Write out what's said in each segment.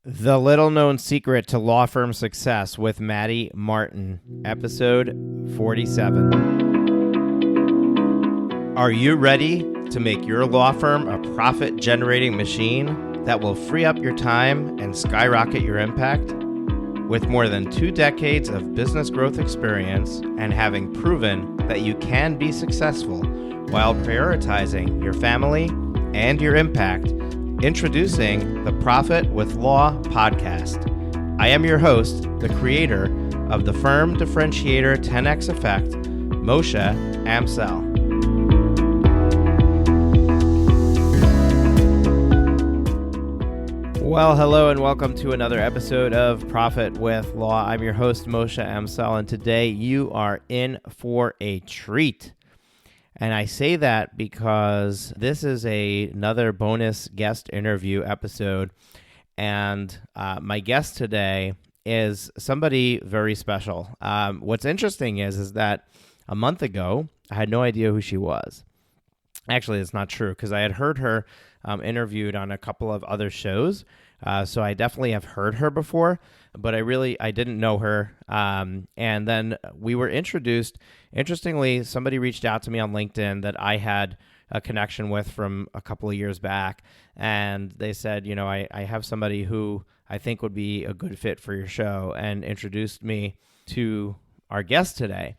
The Little Known Secret to Law Firm Success with Maddy Martin, episode 47. Are you ready to make your law firm a profit-generating machine that will free up your time and skyrocket your impact? With more than 2 decades of business growth experience and having proven that you can be successful while prioritizing your family and your impact, introducing the Profit with Law podcast. I am your host, the creator of the Firm Differentiator 10X Effect, Moshe Amsel. Well, hello and welcome to another episode of Profit with Law. I'm your host, Moshe Amsel, and today you are in for a treat. And I say that because this is another bonus guest interview episode. And my guest today is somebody very special. What's interesting is that a month ago, I had no idea who she was. Actually, it's not true because I had heard her interviewed on a couple of other shows. So I definitely have heard her before, but I didn't know her. And then we were introduced. Interestingly, somebody reached out to me on LinkedIn that I had a connection with from a couple of years back. And they said, you know, I have somebody who I think would be a good fit for your show, and introduced me to our guest today.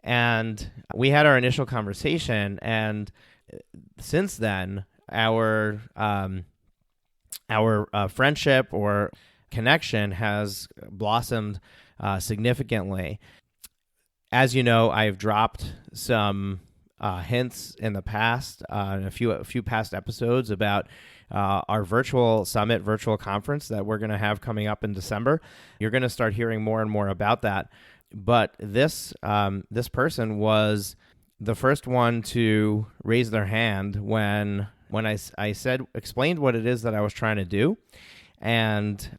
And we had our initial conversation. And since then, our friendship or connection has blossomed significantly. As you know, I've dropped some hints in the past, in a few past episodes about our virtual summit, virtual conference that we're going to have coming up in December. You're going to start hearing more and more about that. But this person was the first one to raise their hand when I explained what it is that I was trying to do, and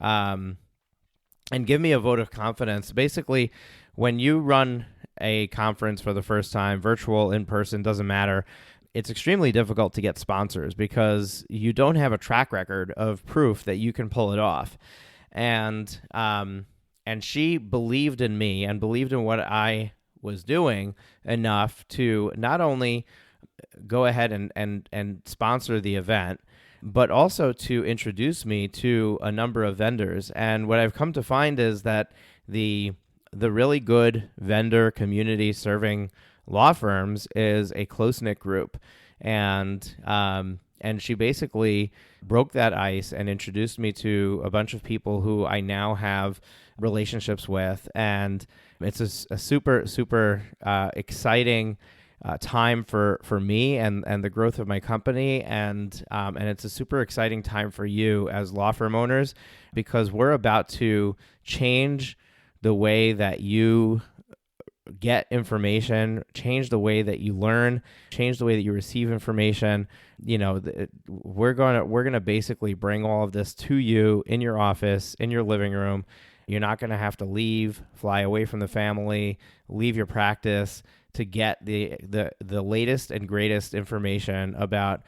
give me a vote of confidence. Basically, when you run a conference for the first time, virtual, in person, doesn't matter, it's extremely difficult to get sponsors because you don't have a track record of proof that you can pull it off. And she believed in me and believed in what I was doing enough to not only go ahead and sponsor the event, but also to introduce me to a number of vendors. And what I've come to find is that the really good vendor community serving law firms is a close-knit group. And she basically broke that ice and introduced me to a bunch of people who I now have relationships with. And it's a super, super exciting time for me and the growth of my company, and it's a super exciting time for you as law firm owners, because we're about to change the way that you get information, change the way that you learn, change the way that you receive information. You know, we're gonna basically bring all of this to you in your office, in your living room. You're not going to have to fly away from the family, leave your practice to get the latest and greatest information about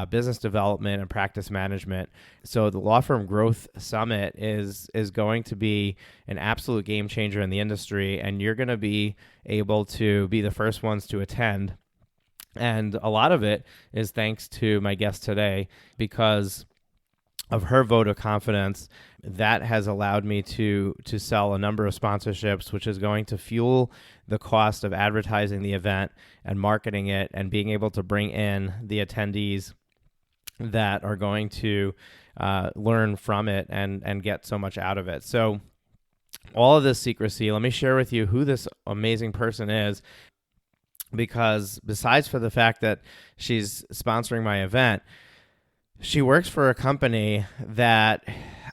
business development and practice management. So the Law Firm Growth Summit is going to be an absolute game changer in the industry, and you're going to be able to be the first ones to attend. And a lot of it is thanks to my guest today, because of her vote of confidence. That has allowed me to sell a number of sponsorships, which is going to fuel the cost of advertising the event and marketing it, and being able to bring in the attendees that are going to learn from it and get so much out of it. So all of this secrecy, let me share with you who this amazing person is, because besides for the fact that she's sponsoring my event, she works for a company that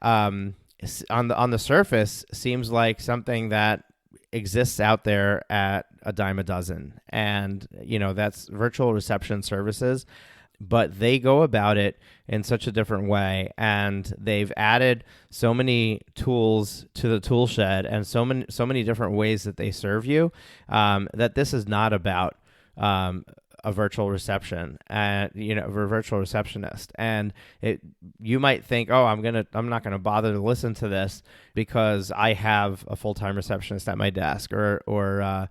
on the surface seems like something that exists out there at a dime a dozen. And, you know, that's virtual reception services. But they go about it in such a different way, and they've added so many tools to the tool shed, and so many different ways that they serve you, that this is not about a virtual reception and a virtual receptionist. And you might think, oh, I'm not gonna bother to listen to this because I have a full-time receptionist at my desk, or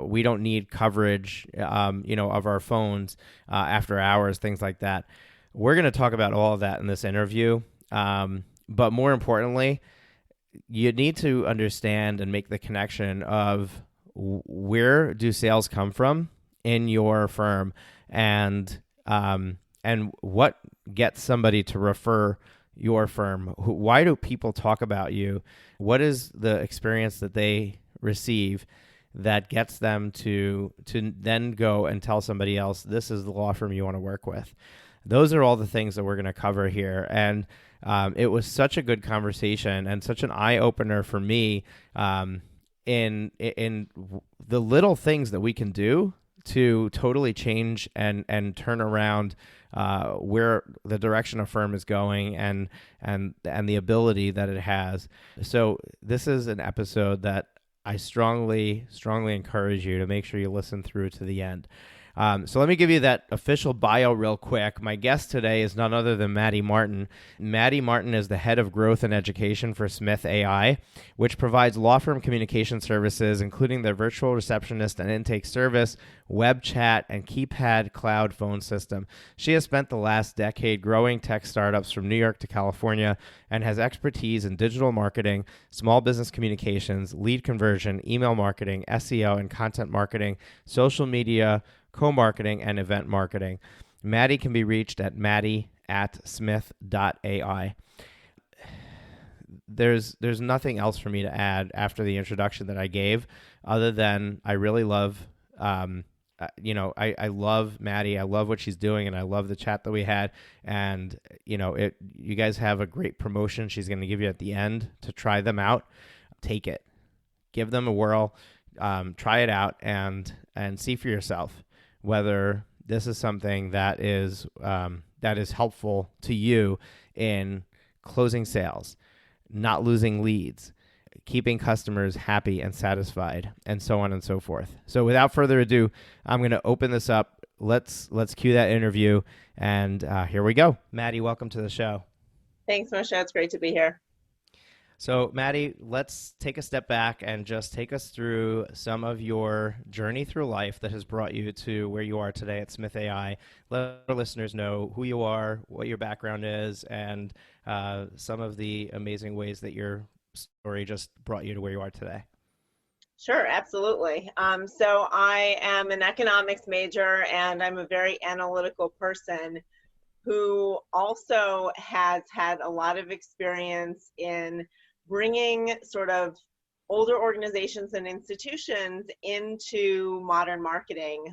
we don't need coverage of our phones after hours, things like that. We're going to talk about all of that in this interview, but more importantly, you need to understand and make the connection of where do sales come from in your firm, and what gets somebody to refer your firm. Why do people talk about you? What is the experience that they receive that gets them to then go and tell somebody else, this is the law firm you want to work with? Those are all the things that we're going to cover here. And it was such a good conversation and such an eye-opener for me in the little things that we can do to totally change and turn around where the direction a firm is going and the ability that it has. So this is an episode that I strongly encourage you to make sure you listen through to the end. So let me give you that official bio real quick. My guest today is none other than Maddy Martin. Maddy Martin is the head of growth and education for Smith.ai, which provides law firm communication services, including their virtual receptionist and intake service, web chat, and keypad cloud phone system. She has spent the last decade growing tech startups from New York to California and has expertise in digital marketing, small business communications, lead conversion, email marketing, SEO and content marketing, social media, co-marketing, and event marketing. Maddy can be reached at Maddy@Smith.ai. There's nothing else for me to add after the introduction that I gave, other than I really love, I love Maddy. I love what she's doing, and I love the chat that we had. And you guys have a great promotion she's going to give you at the end to try them out. Take it, give them a whirl, try it out, and see for yourself whether this is something that is helpful to you in closing sales, not losing leads, keeping customers happy and satisfied, and so on and so forth. So without further ado, I'm going to open this up. Let's cue that interview, and here we go. Maddy, welcome to the show. Thanks, Moshe. It's great to be here. So, Maddy, let's take a step back and just take us through some of your journey through life that has brought you to where you are today at Smith.ai. Let our listeners know who you are, what your background is, and some of the amazing ways that your story just brought you to where you are today. Sure, absolutely. So I am an economics major, and I'm a very analytical person who also has had a lot of experience in bringing sort of older organizations and institutions into modern marketing.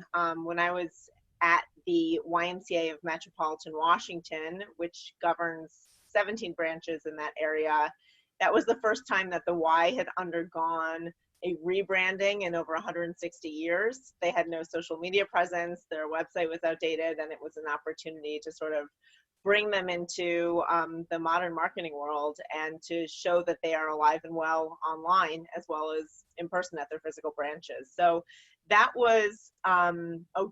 When I was at the YMCA of Metropolitan Washington, which governs 17 branches in that area, that was the first time that the Y had undergone a rebranding in over 160 years. They had no social media presence, their website was outdated, and it was an opportunity to sort of bring them into the modern marketing world and to show that they are alive and well online as well as in person at their physical branches. So that was a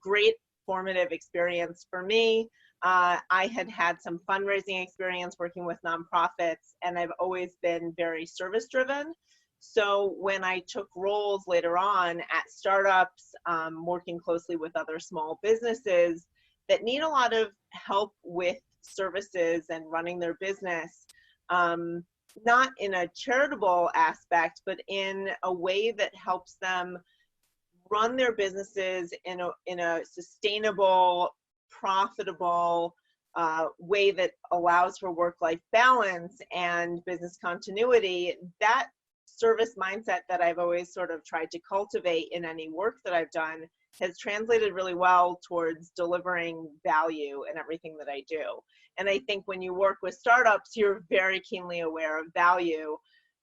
great formative experience for me. I had had some fundraising experience working with nonprofits, and I've always been very service driven. So when I took roles later on at startups, working closely with other small businesses that need a lot of help with services and running their business, not in a charitable aspect, but in a way that helps them run their businesses in a sustainable, profitable way that allows for work-life balance and business continuity. That service mindset that I've always sort of tried to cultivate in any work that I've done has translated really well towards delivering value in everything that I do. And I think when you work with startups, you're very keenly aware of value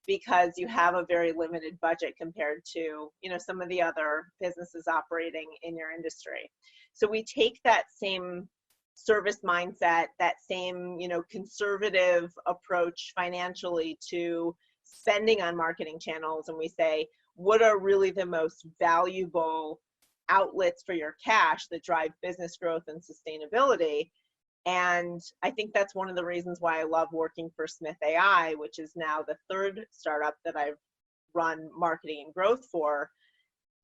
because you have a very limited budget compared to, some of the other businesses operating in your industry. So we take that same service mindset, that same, conservative approach financially to spending on marketing channels, and we say, what are really the most valuable outlets for your cash that drive business growth and sustainability. And I think that's one of the reasons why I love working for Smith.ai, which is now the third startup that I've run marketing and growth for,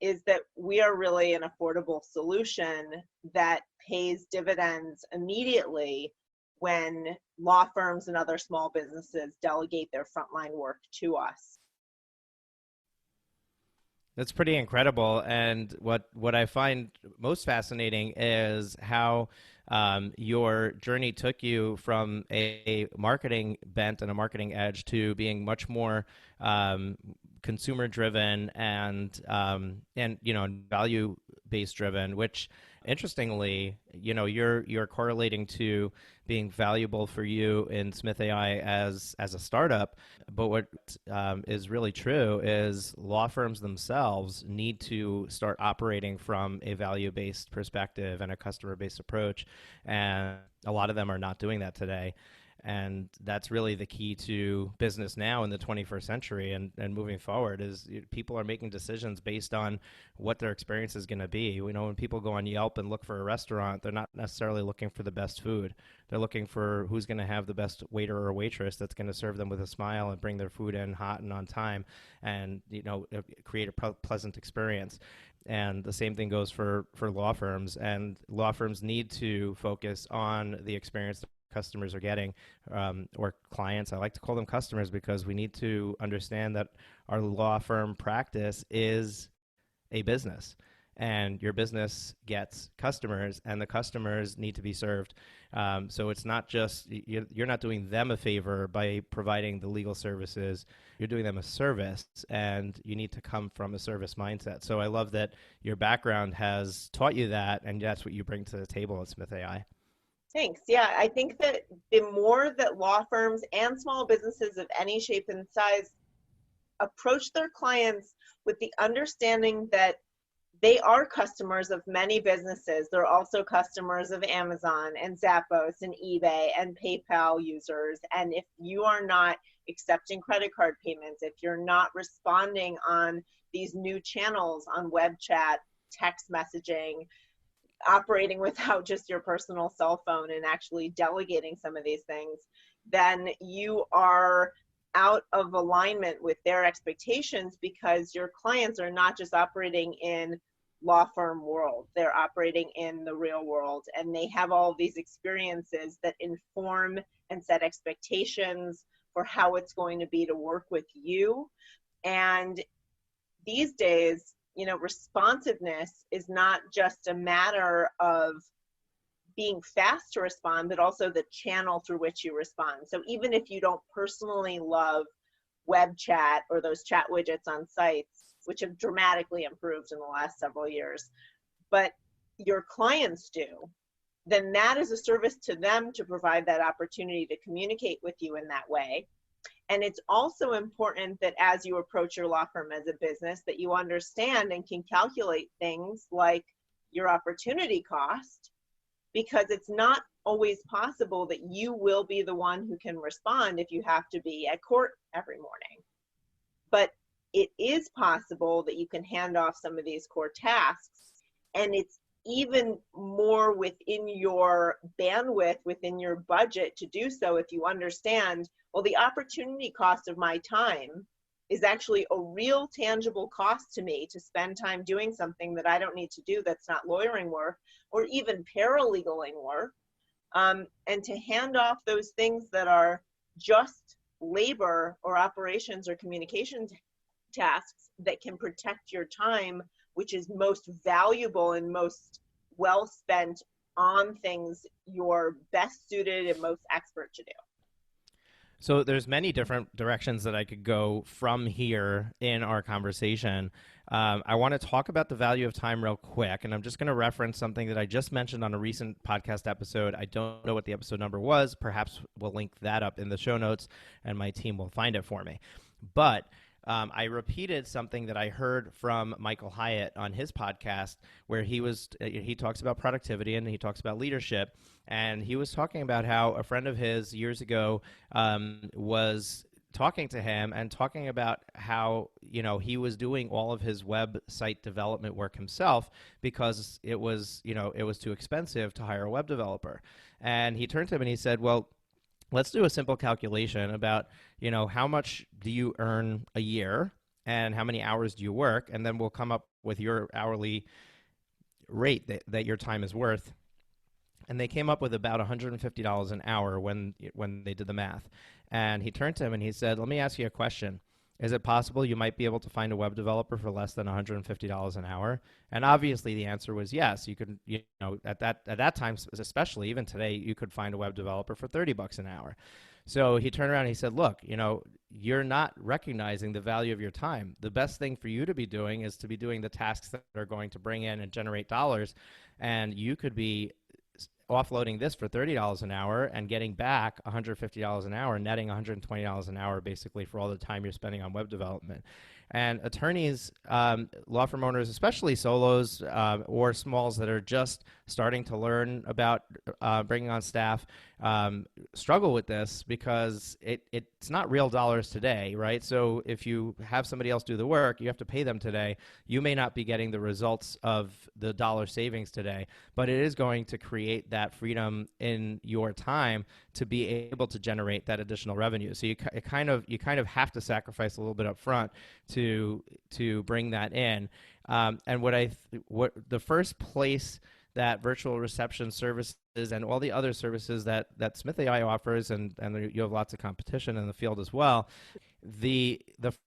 is that we are really an affordable solution that pays dividends immediately when law firms and other small businesses delegate their frontline work to us. That's pretty incredible. And what I find most fascinating is how your journey took you from a marketing bent and a marketing edge to being much more consumer driven and value based driven, which interestingly, you're correlating to being valuable for you in Smith.ai as a startup. But what is really true is law firms themselves need to start operating from a value-based perspective and a customer-based approach, and a lot of them are not doing that today. And that's really the key to business now in the 21st century and moving forward is people are making decisions based on what their experience is going to be. When people go on Yelp and look for a restaurant, they're not necessarily looking for the best food. They're looking for who's going to have the best waiter or waitress that's going to serve them with a smile and bring their food in hot and on time and, create a pleasant experience. And the same thing goes for law firms. And law firms need to focus on the experience customers are getting, or clients. I like to call them customers because we need to understand that our law firm practice is a business, and your business gets customers, and the customers need to be served. So it's not just, you're not doing them a favor by providing the legal services. You're doing them a service, and you need to come from a service mindset. So I love that your background has taught you that, and that's what you bring to the table at Smith.ai. Thanks. Yeah, I think that the more that law firms and small businesses of any shape and size approach their clients with the understanding that they are customers of many businesses, they're also customers of Amazon and Zappos and eBay and PayPal users. And if you are not accepting credit card payments, if you're not responding on these new channels on web chat, text messaging, operating without just your personal cell phone and actually delegating some of these things, then you are out of alignment with their expectations, because your clients are not just operating in law firm world, they're operating in the real world, and they have all these experiences that inform and set expectations for how it's going to be to work with you. And these days, responsiveness is not just a matter of being fast to respond, but also the channel through which you respond. So even if you don't personally love web chat or those chat widgets on sites, which have dramatically improved in the last several years, but your clients do, then that is a service to them to provide that opportunity to communicate with you in that way. And it's also important that as you approach your law firm as a business, that you understand and can calculate things like your opportunity cost, because it's not always possible that you will be the one who can respond if you have to be at court every morning. But it is possible that you can hand off some of these core tasks, and it's even more within your bandwidth, within your budget to do so if you understand, well, the opportunity cost of my time is actually a real tangible cost to me to spend time doing something that I don't need to do, that's not lawyering work or even paralegaling work, and to hand off those things that are just labor or operations or communication tasks that can protect your time, which is most valuable and most well spent on things you're best suited and most expert to do. So there's many different directions that I could go from here in our conversation. I want to talk about the value of time real quick, and I'm just going to reference something that I just mentioned on a recent podcast episode. I don't know what the episode number was. Perhaps we'll link that up in the show notes, and my team will find it for me. But I repeated something that I heard from Michael Hyatt on his podcast, where he talks about productivity and he talks about leadership, and he was talking about how a friend of his years ago was talking to him and talking about how, he was doing all of his website development work himself because it was too expensive to hire a web developer. And he turned to him and he said, well, let's do a simple calculation about, how much do you earn a year and how many hours do you work, and then we'll come up with your hourly rate that your time is worth. And they came up with about $150 an hour when they did the math. And he turned to him and he said, let me ask you a question. Is it possible you might be able to find a web developer for less than $150 an hour? And obviously the answer was yes. You could, at that time, especially even today, you could find a web developer for $30 an hour. So he turned around and he said, look, you're not recognizing the value of your time. The best thing for you to be doing is to be doing the tasks that are going to bring in and generate dollars. And you could be offloading this for $30 an hour and getting back $150 an hour, netting $120 an hour basically for all the time you're spending on web development. And attorneys, law firm owners, especially solos or smalls that are just starting to learn about bringing on staff, struggle with this because it's not real dollars today, right? So if you have somebody else do the work, you have to pay them today. You may not be getting the results of the dollar savings today, but it is going to create that freedom in your time to be able to generate that additional revenue. So you kind of have to sacrifice a little bit up front to bring that in. And what the first place that virtual reception services and all the other services that Smith.ai offers, and you have lots of competition in the field as well. The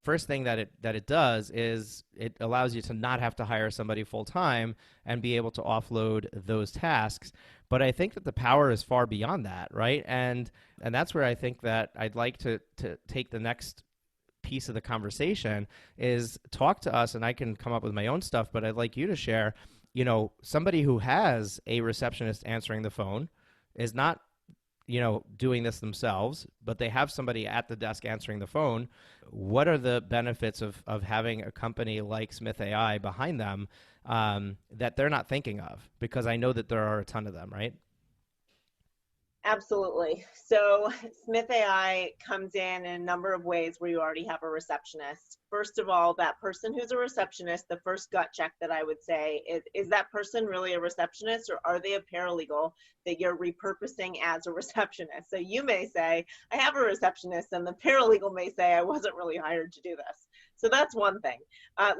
first thing that it does is it allows you to not have to hire somebody full time and be able to offload those tasks. But I think that the power is far beyond that, right? And that's where I think that I'd like to take the next piece of the conversation is talk to us, and I can come up with my own stuff, but I'd like you to share, somebody who has a receptionist answering the phone is not, doing this themselves, but they have somebody at the desk answering the phone. What are the benefits of having a company like Smith.ai behind them that they're not thinking of? Because I know that there are a ton of them, right? Absolutely. So Smith AI comes in a number of ways where you already have a receptionist. First of all, that person who's a receptionist, the first gut check that I would say is that person really a receptionist, or are they a paralegal that you're repurposing as a receptionist? So you may say, I have a receptionist, and the paralegal may say, I wasn't really hired to do this. So that's one thing.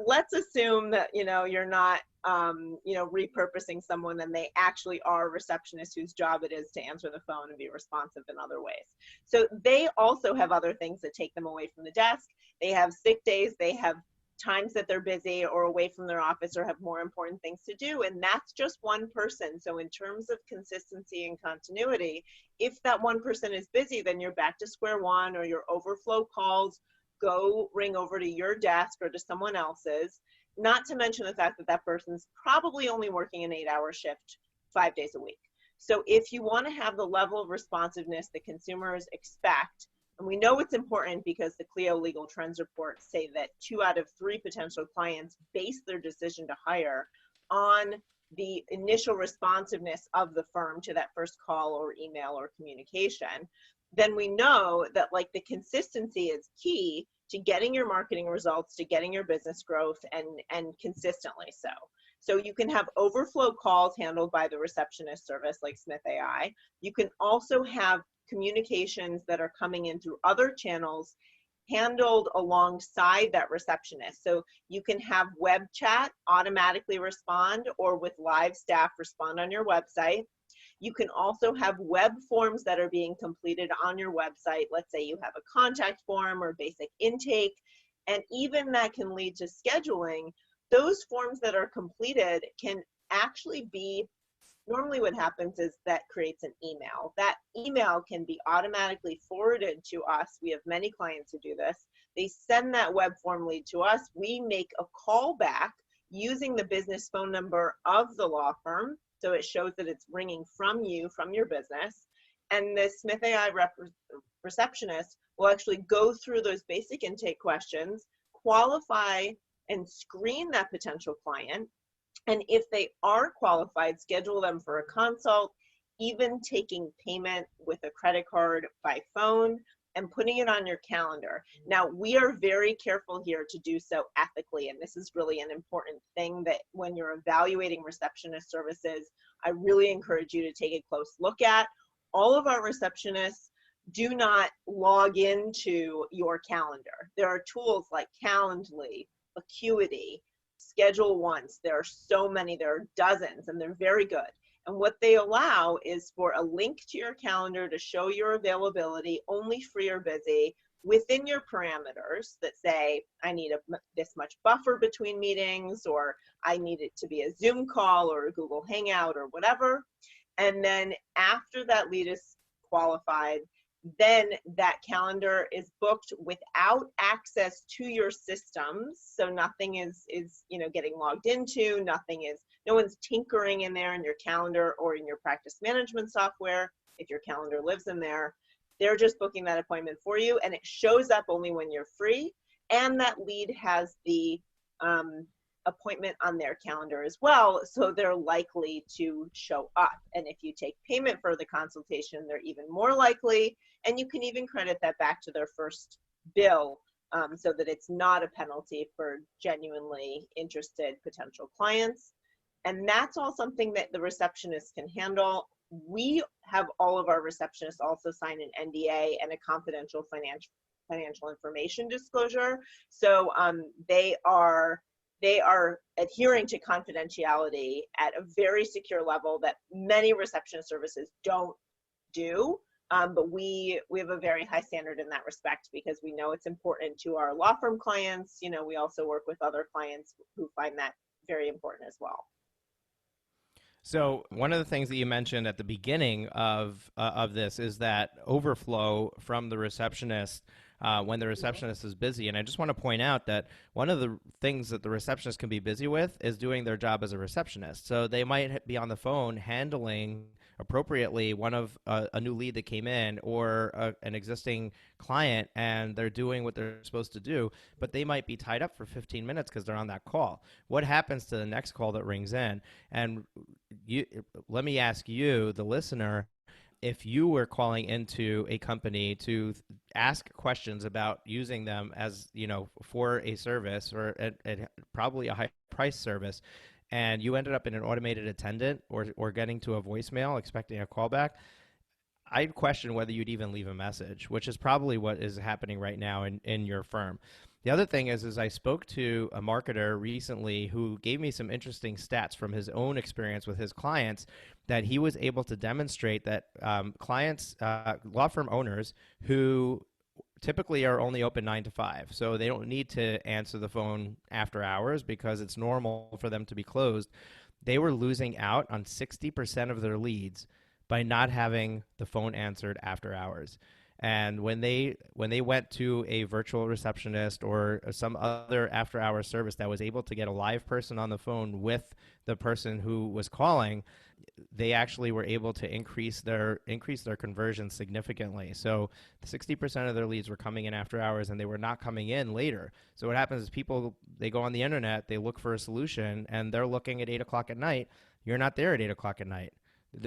Let's assume that, you're not, repurposing someone and they actually are a receptionist whose job it is to answer the phone and be responsive in other ways. So they also have other things that take them away from the desk. They have sick days. They have times that they're busy or away from their office or have more important things to do. And that's just one person. So in terms of consistency and continuity, if that one person is busy, then you're back to square one, or your overflow calls go ring over to your desk or to someone else's. Not to mention the fact that that person's probably only working an 8-hour shift 5 days a week. So if you want to have the level of responsiveness that consumers expect, and we know it's important because the Clio Legal Trends reports say that 2 out of 3 potential clients base their decision to hire on the initial responsiveness of the firm to that first call or email or communication, then we know that the consistency is key to getting your marketing results, to getting your business growth, and consistently so. So you can have overflow calls handled by the receptionist service like Smith AI. You can also have communications that are coming in through other channels handled alongside that receptionist. So you can have web chat automatically respond, or with live staff respond on your website. You can also have web forms that are being completed on your website. Let's say you have a contact form or basic intake, and even that can lead to scheduling. Those forms that are completed can actually be, normally what happens is that creates an email. That email can be automatically forwarded to us. We have many clients who do this. They send that web form lead to us. We make a call back using the business phone number of the law firm. So it shows that it's ringing from you, from your business. And the Smith AI receptionist will actually go through those basic intake questions, qualify and screen that potential client. And if they are qualified, schedule them for a consult, even taking payment with a credit card by phone. and putting it on your calendar. Now, we are very careful here to do so ethically, and this is really an important thing that when you're evaluating receptionist services, I really encourage you to take a close look at. All of our receptionists do not log into your calendar. There are tools like Calendly, Acuity, Schedule Once. There are so many, there are dozens, and they're very good. And what they allow is for a link to your calendar to show your availability, only free or busy, within your parameters that say, I need this much buffer between meetings, or I need it to be a Zoom call or a Google Hangout or whatever. And then after that lead is qualified, then that calendar is booked without access to your systems. So nothing is getting logged into, no one's tinkering in there in your calendar or in your practice management software. If your calendar lives in there, they're just booking that appointment for you, and it shows up only when you're free. And that lead has the appointment on their calendar as well, so they're likely to show up. And if you take payment for the consultation, they're even more likely, and you can even credit that back to their first bill, so that it's not a penalty for genuinely interested potential clients. And that's all something that the receptionist can handle. We have all of our receptionists also sign an NDA and a confidential financial information disclosure. So they are adhering to confidentiality at a very secure level that many receptionist services don't do. But we have a very high standard in that respect, because we know it's important to our law firm clients. We also work with other clients who find that very important as well. So one of the things that you mentioned at the beginning of this is that overflow from the receptionist when the receptionist is busy. And I just want to point out that one of the things that the receptionist can be busy with is doing their job as a receptionist. So they might be on the phone handling appropriately one of a new lead that came in, or an existing client, and they're doing what they're supposed to do, but they might be tied up for 15 minutes because they're on that call. What happens to the next call that rings in? And let me ask you, the listener, if you were calling into a company to ask questions about using them as, for a service, or probably a high price service, and you ended up in an automated attendant or getting to a voicemail expecting a callback, I'd question whether you'd even leave a message, which is probably what is happening right now in your firm. The other thing is I spoke to a marketer recently who gave me some interesting stats from his own experience with his clients, that he was able to demonstrate that clients, law firm owners who typically are only open 9 to 5, so they don't need to answer the phone after hours because it's normal for them to be closed. They were losing out on 60% of their leads by not having the phone answered after hours. And when they went to a virtual receptionist or some other after-hour service that was able to get a live person on the phone with the person who was calling, they actually were able to increase their conversion significantly. So 60% of their leads were coming in after hours, and they were not coming in later. So what happens is people, they go on the internet, they look for a solution, and they're looking at 8 o'clock at night. You're not there at 8 o'clock at night.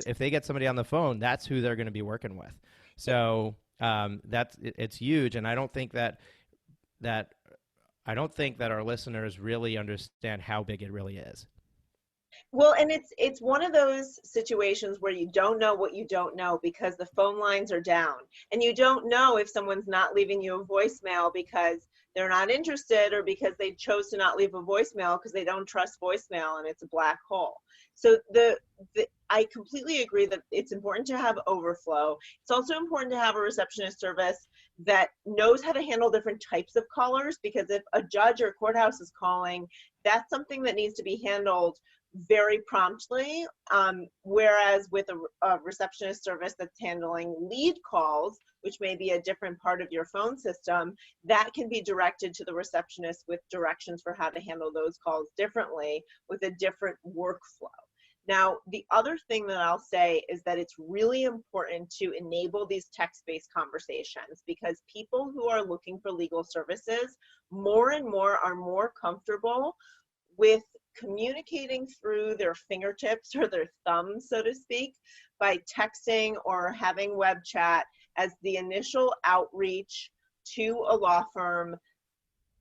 If they get somebody on the phone, that's who they're going to be working with. So it's huge, and I don't think that our listeners really understand how big it really is. Well, and it's one of those situations where you don't know what you don't know, because the phone lines are down, and you don't know if someone's not leaving you a voicemail because they're not interested, or because they chose to not leave a voicemail because they don't trust voicemail and it's a black hole. So I completely agree that it's important to have overflow. It's also important to have a receptionist service that knows how to handle different types of callers, because if a judge or courthouse is calling, that's something that needs to be handled very promptly, whereas with a receptionist service that's handling lead calls, which may be a different part of your phone system, that can be directed to the receptionist with directions for how to handle those calls differently with a different workflow. Now, the other thing that I'll say is that it's really important to enable these text-based conversations, because people who are looking for legal services more and more are more comfortable with communicating through their fingertips or their thumbs, so to speak, by texting or having web chat. as the initial outreach to a law firm,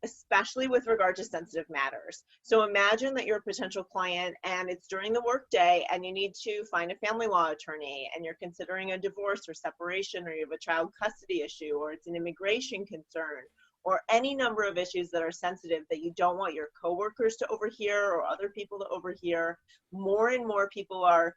especially with regard to sensitive matters. So imagine that you're a potential client and it's during the workday and you need to find a family law attorney and you're considering a divorce or separation, or you have a child custody issue, or it's an immigration concern, or any number of issues that are sensitive that you don't want your coworkers to overhear or other people to overhear. More and more people are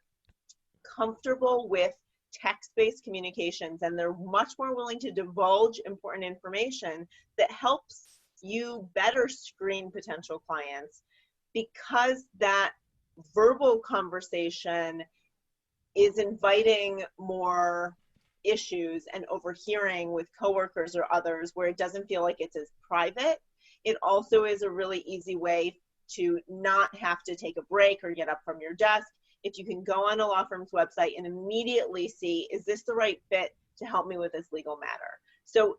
comfortable with text-based communications, and they're much more willing to divulge important information that helps you better screen potential clients, because that verbal conversation is inviting more issues and overhearing with coworkers or others where it doesn't feel like it's as private. It also is a really easy way to not have to take a break or get up from your desk. If you can go on a law firm's website and immediately see, is this the right fit to help me with this legal matter? So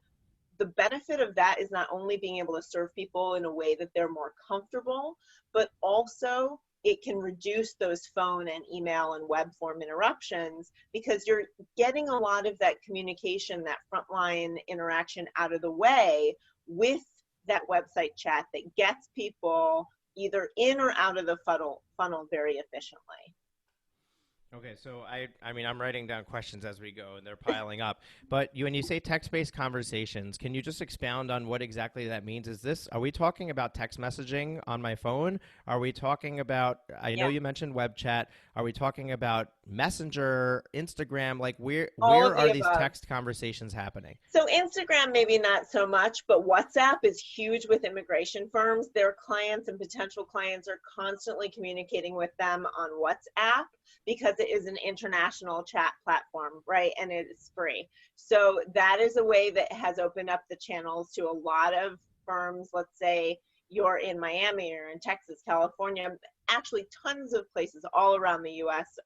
the benefit of that is not only being able to serve people in a way that they're more comfortable, but also it can reduce those phone and email and web form interruptions, because you're getting a lot of that communication, that frontline interaction out of the way with that website chat that gets people either in or out of the funnel very efficiently. Okay, so I mean, I'm writing down questions as we go, and they're piling up. But when you say text-based conversations, can you just expound on what exactly that means? Are we talking about text messaging on my phone? Are we talking about, I know you mentioned web chat. Are we talking about Messenger, Instagram? Like where are these text conversations happening? So Instagram, maybe not so much, but WhatsApp is huge with immigration firms. Their clients and potential clients are constantly communicating with them on WhatsApp because it is an international chat platform, right? And it is free. So that is a way that has opened up the channels to a lot of firms. Let's say you're in Miami or in Texas, California, actually tons of places all around the US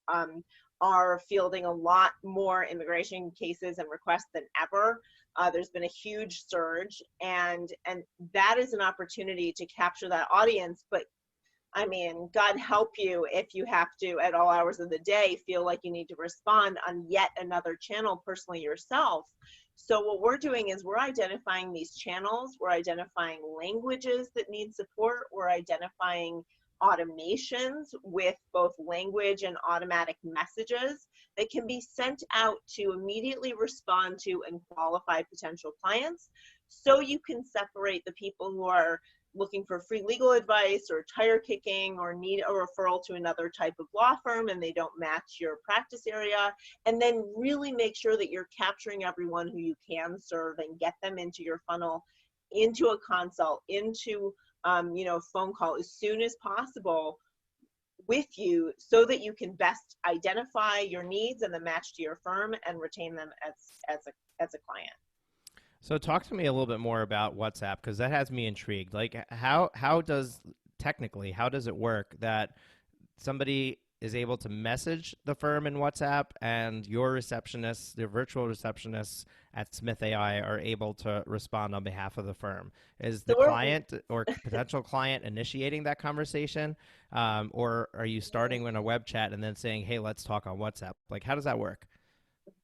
are fielding a lot more immigration cases and requests than ever. There's been a huge surge, and that is an opportunity to capture that audience. But I mean, God help you if you have to, at all hours of the day, feel like you need to respond on yet another channel personally yourself. So what we're doing is we're identifying these channels, we're identifying languages that need support, we're identifying automations with both language and automatic messages that can be sent out to immediately respond to and qualify potential clients, so you can separate the people who are looking for free legal advice or tire kicking or need a referral to another type of law firm and they don't match your practice area, and then really make sure that you're capturing everyone who you can serve and get them into your funnel, into a consult, into phone call as soon as possible with you, so that you can best identify your needs and the match to your firm and retain them as a client. So talk to me a little bit more about WhatsApp, because that has me intrigued. Like how does it work that somebody is able to message the firm in WhatsApp and your receptionists, the virtual receptionists at Smith.ai are able to respond on behalf of the firm? Is the client or potential client initiating that conversation? Or are you starting in a web chat and then saying, hey, let's talk on WhatsApp? Like, how does that work?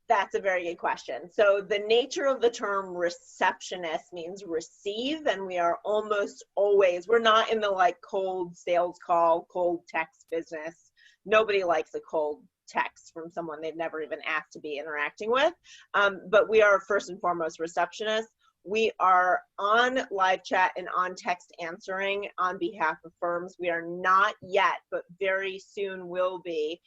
That's a very good question. So the nature of the term receptionist means receive, and we are almost always, we're not in the like cold sales call, cold text business. Nobody likes a cold text from someone they've never even asked to be interacting with. But we are first and foremost receptionists. We are on live chat and on text answering on behalf of firms. We are not yet, but very soon will be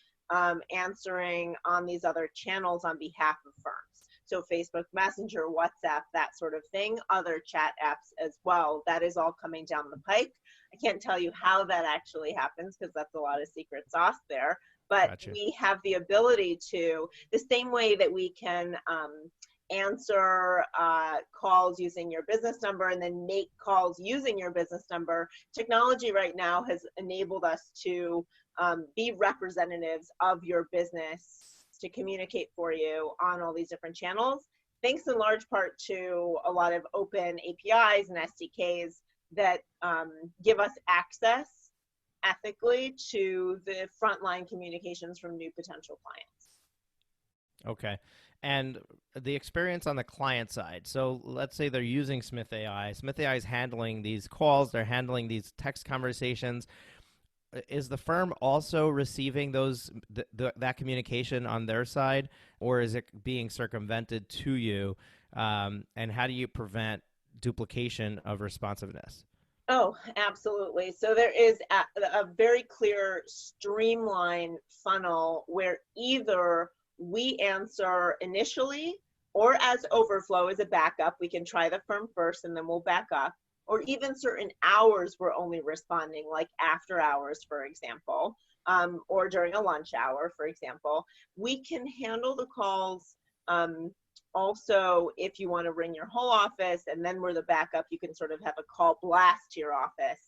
answering on these other channels on behalf of firms. So Facebook Messenger, WhatsApp, that sort of thing, other chat apps as well. That is all coming down the pike. I can't tell you how that actually happens because that's a lot of secret sauce there. But gotcha. We have the ability to, the same way that we can answer calls using your business number and then make calls using your business number. Technology right now has enabled us to be representatives of your business to communicate for you on all these different channels, thanks in large part to a lot of open APIs and SDKs that give us access ethically to the frontline communications from new potential clients. Okay. And the experience on the client side. So let's say they're using Smith AI. Smith AI is handling these calls, they're handling these text conversations. Is the firm also receiving that communication on their side, or is it being circumvented to you? And how do you prevent duplication of responsiveness? Oh, absolutely. So there is a very clear streamline funnel where either we answer initially or as overflow as a backup. We can try the firm first and then we'll back up. Or even certain hours we're only responding, like after hours, for example, or during a lunch hour, for example. We can handle the calls. Also, if you want to ring your whole office and then we're the backup, you can sort of have a call blast to your office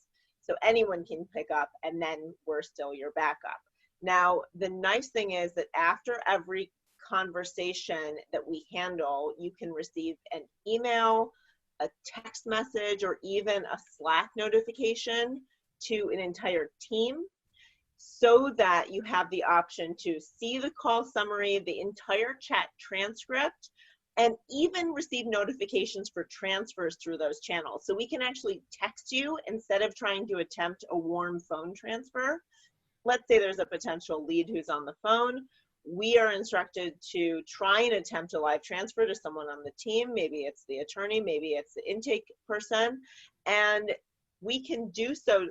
so anyone can pick up, and then we're still your backup. Now, the nice thing is that after every conversation that we handle, you can receive an email, a text message, or even a Slack notification to an entire team, so that you have the option to see the call summary, the entire chat transcript, and even receive notifications for transfers through those channels. So we can actually text you instead of trying to attempt a warm phone transfer. Let's say there's a potential lead who's on the phone. We are instructed to try and attempt a live transfer to someone on the team. Maybe it's the attorney, maybe it's the intake person. And we can do so.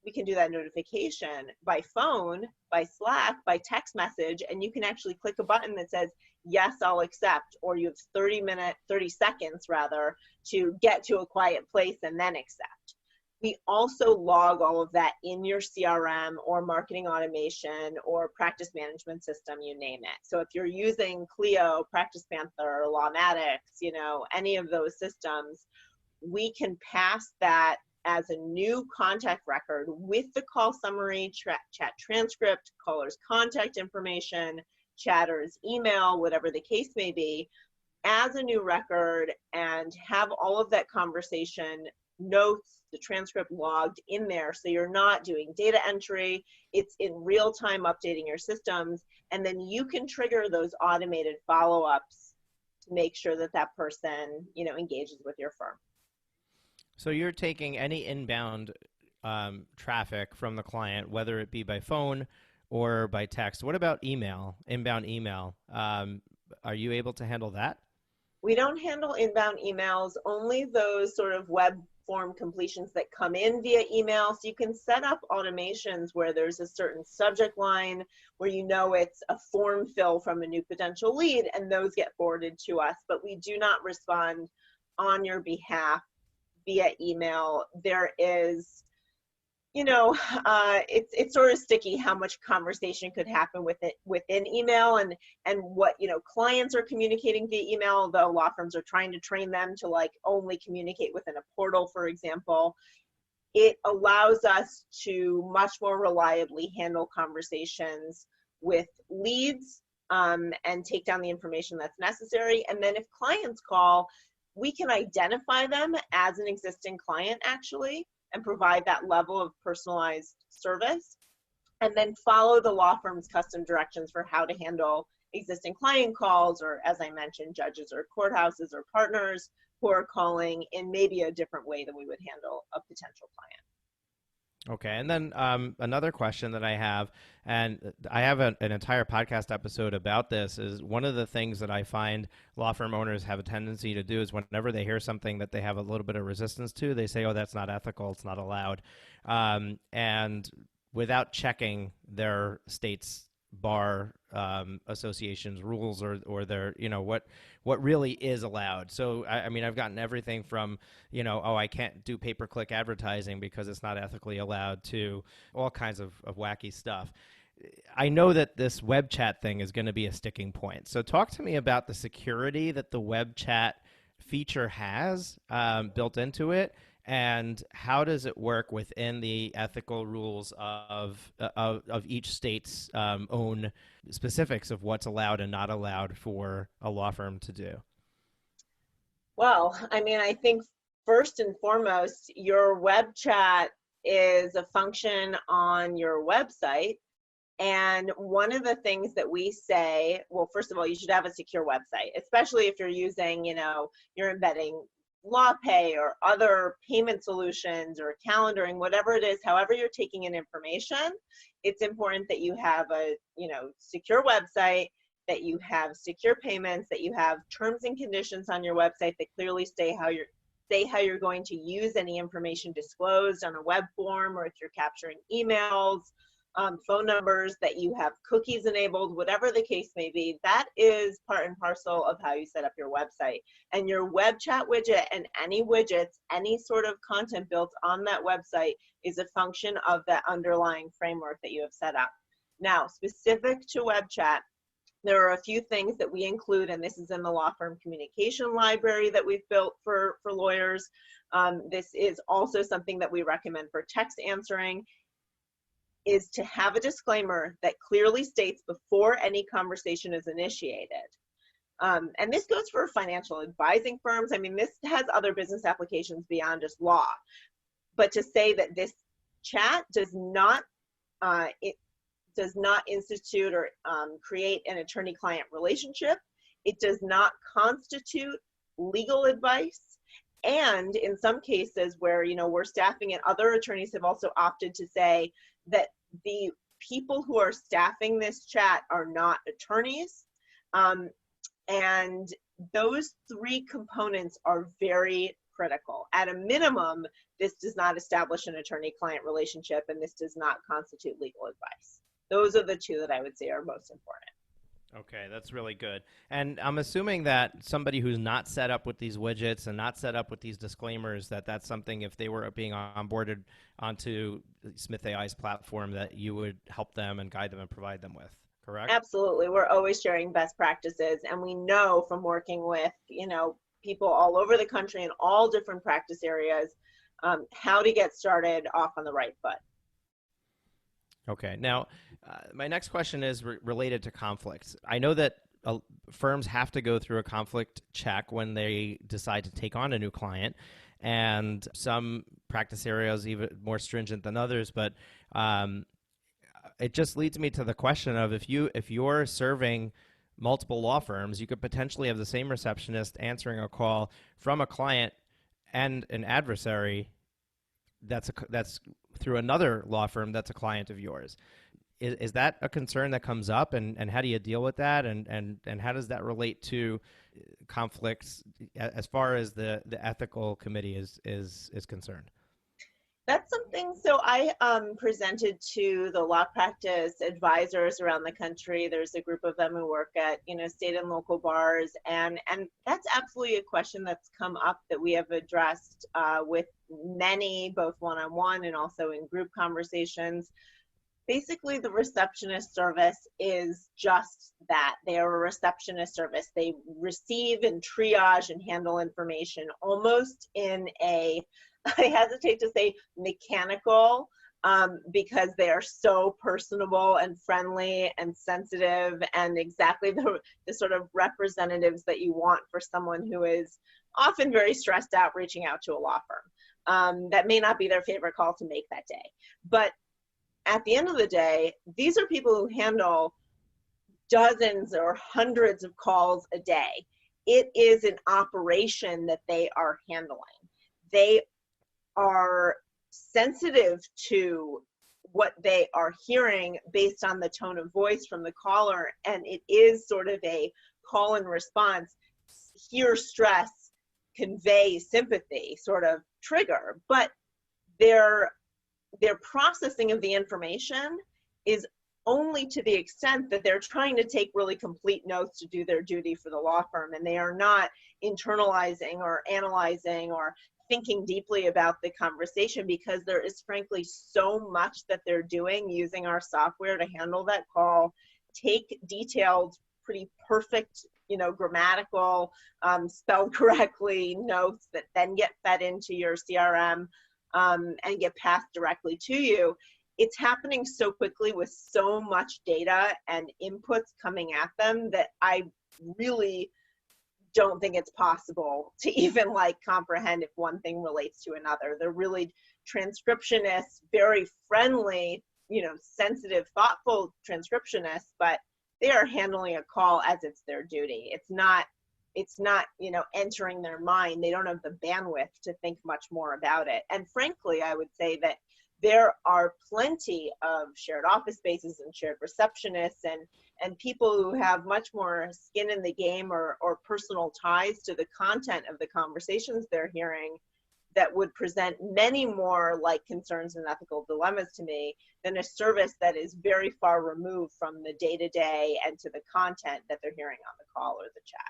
We can do that notification by phone, by Slack, by text message, and you can actually click a button that says, yes, I'll accept, or you have 30 seconds rather, to get to a quiet place and then accept. We also log all of that in your CRM or marketing automation or practice management system, you name it. So if you're using Clio, Practice Panther, Lawmatics, any of those systems, we can pass that as a new contact record with the call summary, chat transcript, caller's contact information, chatter's email, whatever the case may be, as a new record, and have all of that conversation notes, the transcript logged in there. So you're not doing data entry. It's in real time updating your systems. And then you can trigger those automated follow-ups to make sure that that person, engages with your firm. So you're taking any inbound traffic from the client, whether it be by phone or by text. What about email, inbound email? Are you able to handle that? We don't handle inbound emails, only those sort of web form completions that come in via email. So you can set up automations where there's a certain subject line where it's a form fill from a new potential lead, and those get forwarded to us, but we do not respond on your behalf via email. There is, it's sort of sticky how much conversation could happen within email, and what clients are communicating via email, though law firms are trying to train them to only communicate within a portal, for example. It allows us to much more reliably handle conversations with leads, and take down the information that's necessary. And then if clients call, we can identify them as an existing client actually, and provide that level of personalized service, and then follow the law firm's custom directions for how to handle existing client calls, or as I mentioned, judges or courthouses or partners who are calling in maybe a different way than we would handle a potential client. Okay, and then another question that I have, and I have an entire podcast episode about this, is one of the things that I find law firm owners have a tendency to do is whenever they hear something that they have a little bit of resistance to, they say, oh, that's not ethical, it's not allowed. And without checking their state's bar association's rules or their what really is allowed. So I mean, I've gotten everything from oh, I can't do pay-per-click advertising because it's not ethically allowed, to all kinds of wacky stuff. I know that this web chat thing is going to be a sticking point. So talk to me about the security that the web chat feature has built into it, and how does it work within the ethical rules of each state's own specifics of what's allowed and not allowed for a law firm to do? Well, I mean, I think first and foremost, your web chat is a function on your website And one of the things that we say, well, first of all, you should have a secure website, especially if you're using, you're embedding LawPay or other payment solutions or calendaring, whatever it is, however you're taking in information, it's important that you have a, secure website, that you have secure payments, that you have terms and conditions on your website that clearly say how you're going to use any information disclosed on a web form, or if you're capturing emails, phone numbers, that you have cookies enabled, whatever the case may be. That is part and parcel of how you set up your website. And your web chat widget and any widgets, any sort of content built on that website is a function of that underlying framework that you have set up. Now, specific to web chat, there are a few things that we include, and this is in the law firm communication library that we've built for lawyers. This is also something that we recommend for text answering, is to have a disclaimer that clearly states before any conversation is initiated. And this goes for financial advising firms. I mean, this has other business applications beyond just law. But to say that this chat does not institute or create an attorney-client relationship. It does not constitute legal advice. And in some cases where, we're staffing it, other attorneys have also opted to say that the people who are staffing this chat are not attorneys. And those three components are very critical. At a minimum, this does not establish an attorney-client relationship, and this does not constitute legal advice. Those are the two that I would say are most important. Okay, that's really good. And I'm assuming that somebody who's not set up with these widgets and not set up with these disclaimers, that's something, if they were being onboarded onto Smith.ai's platform, that you would help them and guide them and provide them with, correct? Absolutely. We're always sharing best practices. And we know from working with, people all over the country in all different practice areas, how to get started off on the right foot. Okay. Now, my next question is related to conflicts. I know that firms have to go through a conflict check when they decide to take on a new client, and some practice areas even more stringent than others. But it just leads me to the question of if you're serving multiple law firms, you could potentially have the same receptionist answering a call from a client and an adversary that's through another law firm that's a client of yours. Is that a concern that comes up, and how do you deal with that, and how does that relate to conflicts as far as the ethical committee is concerned? That's something, so I presented to the law practice advisors around the country. There's a group of them who work at, state and local bars, and that's absolutely a question that's come up that we have addressed with many, both one-on-one and also in group conversations. Basically, the receptionist service is just that. They are a receptionist service. They receive and triage and handle information almost in a, I hesitate to say mechanical, because they are so personable and friendly and sensitive, and exactly the sort of representatives that you want for someone who is often very stressed out reaching out to a law firm. That may not be their favorite call to make that day. But at the end of the day, these are people who handle dozens or hundreds of calls a day. It is an operation that they are handling. They are sensitive to what they are hearing based on the tone of voice from the caller, and it is sort of a call and response, hear stress, convey sympathy sort of trigger. But their processing of the information is only to the extent that they're trying to take really complete notes to do their duty for the law firm, and they are not internalizing or analyzing or thinking deeply about the conversation, because there is frankly so much that they're doing using our software to handle that call, take detailed, pretty perfect, grammatical, spelled correctly notes that then get fed into your CRM and get passed directly to you. It's happening so quickly with so much data and inputs coming at them that I really don't think it's possible to even comprehend if one thing relates to another. They're really transcriptionists, very friendly, sensitive, thoughtful transcriptionists, but they are handling a call as it's their duty. It's not entering their mind. They don't have the bandwidth to think much more about it. And frankly, I would say that there are plenty of shared office spaces and shared receptionists and people who have much more skin in the game or personal ties to the content of the conversations they're hearing that would present many more like concerns and ethical dilemmas to me than a service that is very far removed from the day-to-day and to the content that they're hearing on the call or the chat.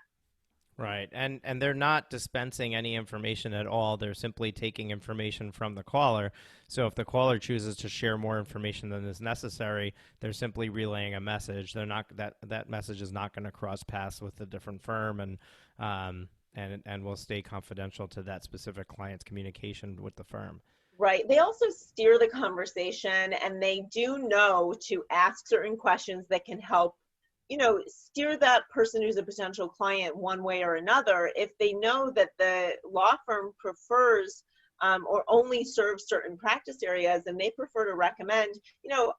Right. And they're not dispensing any information at all. They're simply taking information from the caller. So if the caller chooses to share more information than is necessary, they're simply relaying a message. They're not that message is not going to cross paths with a different firm and will stay confidential to that specific client's communication with the firm. Right. They also steer the conversation, and they do know to ask certain questions that can help steer that person who's a potential client one way or another. If they know that the law firm prefers or only serves certain practice areas, and they prefer to recommend,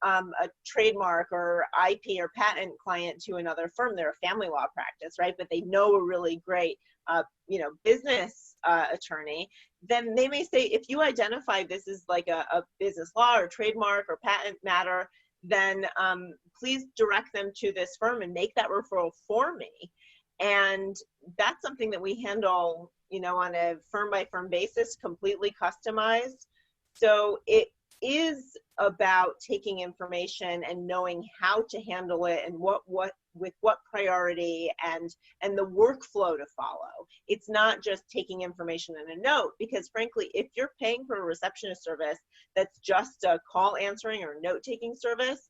a trademark or IP or patent client to another firm, they're a family law practice, right? But they know a really great, business attorney, then they may say, if you identify this as like a business law or trademark or patent matter, then please direct them to this firm and make that referral for me. And that's something that we handle, on a firm by firm basis, completely customized. So it is about taking information and knowing how to handle it and what with what priority and the workflow to follow. It's not just taking information in a note, because frankly, if you're paying for a receptionist service that's just a call answering or note taking service,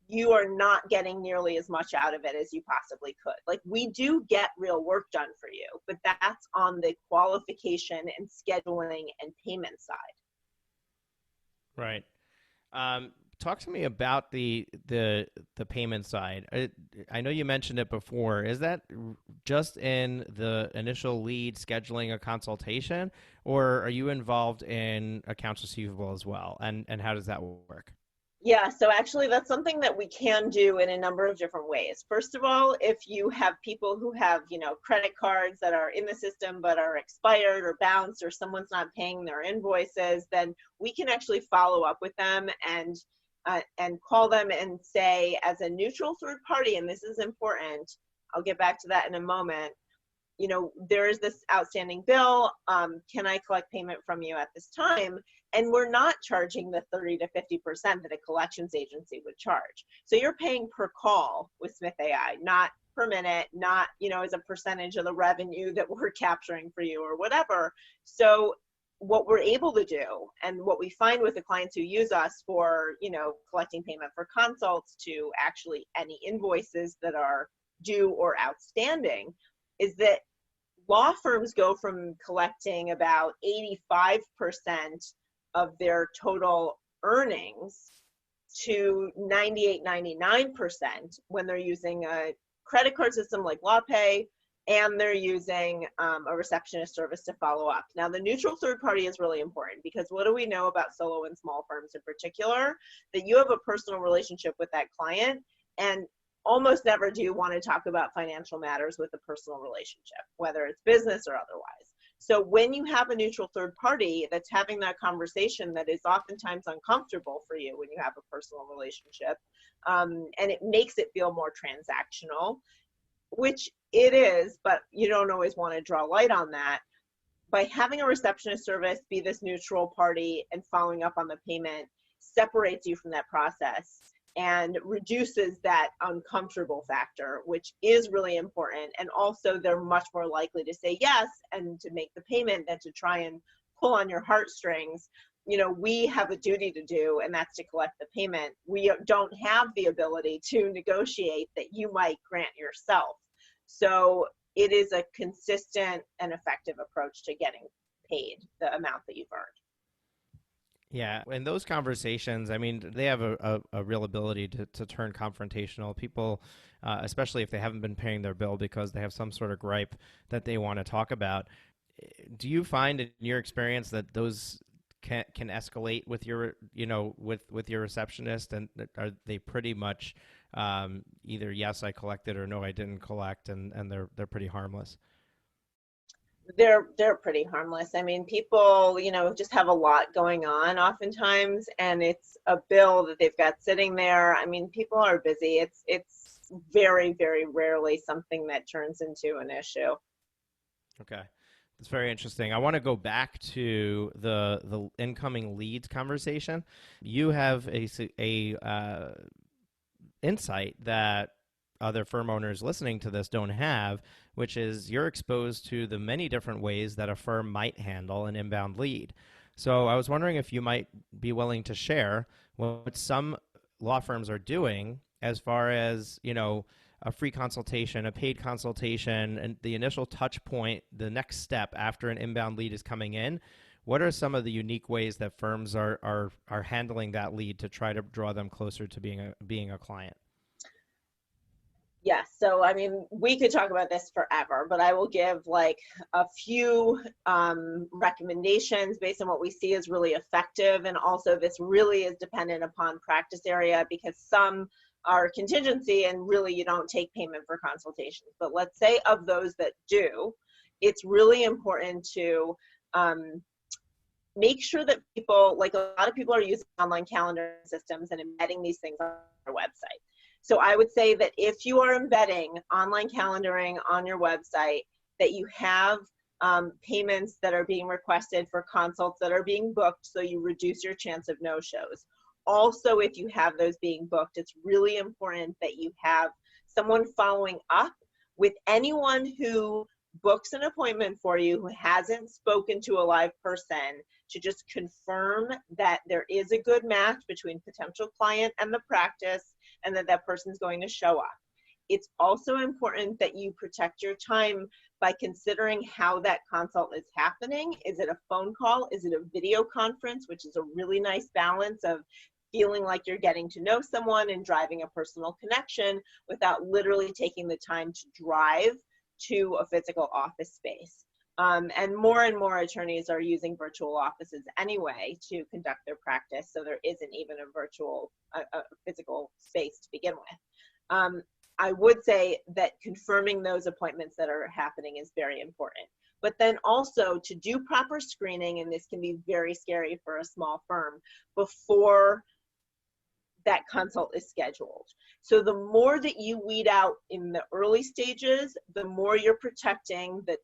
you are not getting nearly as much out of it as you possibly could. Like, we do get real work done for you, but that's on the qualification and scheduling and payment side. Right. Talk to me about the payment side. I know you mentioned it before. Is that just in the initial lead scheduling a consultation, or are you involved in accounts receivable as well? And how does that work? Yeah, so actually that's something that we can do in a number of different ways. First of all, if you have people who have, credit cards that are in the system but are expired or bounced, or someone's not paying their invoices, then we can actually follow up with them and call them and say, as a neutral third party, and this is important, I'll get back to that in a moment, there is this outstanding bill. Can I collect payment from you at this time? And we're not charging the 30 to 50% that a collections agency would charge. So you're paying per call with Smith.ai, not per minute, not, as a percentage of the revenue that we're capturing for you or whatever. So what we're able to do, and what we find with the clients who use us for, collecting payment for consults to actually any invoices that are due or outstanding, is that law firms go from collecting about 85% of their total earnings to 98, 99% when they're using a credit card system like LawPay, and they're using a receptionist service to follow up. Now, the neutral third party is really important, because what do we know about solo and small firms in particular? That you have a personal relationship with that client, and almost never do you want to talk about financial matters with a personal relationship, whether it's business or otherwise. So when you have a neutral third party that's having that conversation that is oftentimes uncomfortable for you when you have a personal relationship, and it makes it feel more transactional, which it is, but you don't always want to draw light on that. By having a receptionist service be this neutral party and following up on the payment separates you from that process and reduces that uncomfortable factor, which is really important. And also, they're much more likely to say yes and to make the payment than to try and pull on your heartstrings. We have a duty to do, and that's to collect the payment. We don't have the ability to negotiate that you might grant yourself. So it is a consistent and effective approach to getting paid the amount that you've earned. Yeah, in those conversations, I mean, they have a real ability to turn confrontational. People, especially if they haven't been paying their bill because they have some sort of gripe that they want to talk about. Do you find in your experience that those can escalate with your, with your receptionist, and are they pretty much either yes I collected or no I didn't collect, and they're pretty harmless? They're pretty harmless. I mean, people, just have a lot going on oftentimes, and it's a bill that they've got sitting there. I mean, people are busy. It's very, very rarely something that turns into an issue. Okay. That's very interesting. I want to go back to the incoming leads conversation. You have a insight that other firm owners listening to this don't have, which is you're exposed to the many different ways that a firm might handle an inbound lead. So I was wondering if you might be willing to share what some law firms are doing as far as, a free consultation, a paid consultation, and the initial touch point, the next step after an inbound lead is coming in. What are some of the unique ways that firms are handling that lead to try to draw them closer to being a client? Yes. So, I mean, we could talk about this forever, but I will give like a few recommendations based on what we see is really effective. And also, this really is dependent upon practice area, because some are contingency and really you don't take payment for consultations. But let's say of those that do, it's really important to make sure that people, like a lot of people are using online calendar systems and embedding these things on their website. So I would say that if you are embedding online calendaring on your website, that you have payments that are being requested for consults that are being booked, so you reduce your chance of no-shows. Also, if you have those being booked, it's really important that you have someone following up with anyone who books an appointment for you who hasn't spoken to a live person, to just confirm that there is a good match between potential client and the practice, and that that person's going to show up. It's also important that you protect your time by considering how that consult is happening. Is it a phone call? Is it a video conference, which is a really nice balance of feeling like you're getting to know someone and driving a personal connection without literally taking the time to drive to a physical office space. And more attorneys are using virtual offices anyway to conduct their practice, so there isn't even a physical space to begin with. I would say that confirming those appointments that are happening is very important. But then also to do proper screening, and this can be very scary for a small firm, before that consult is scheduled. So the more that you weed out in the early stages, the more you're protecting the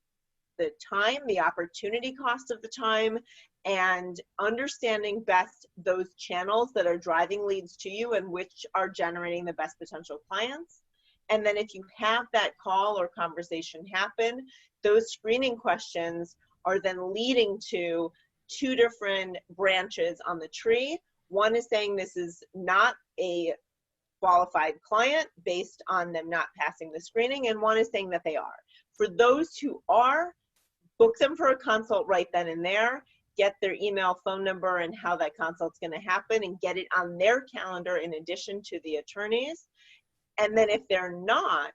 time, the opportunity cost of the time, and understanding best those channels that are driving leads to you and which are generating the best potential clients. And then if you have that call or conversation happen, those screening questions are then leading to two different branches on the tree. One is saying this is not a qualified client based on them not passing the screening, and one is saying that they are. For those who are, book them for a consult right then and there, get their email, phone number, and how that consult's going to happen, and get it on their calendar in addition to the attorneys. And then if they're not,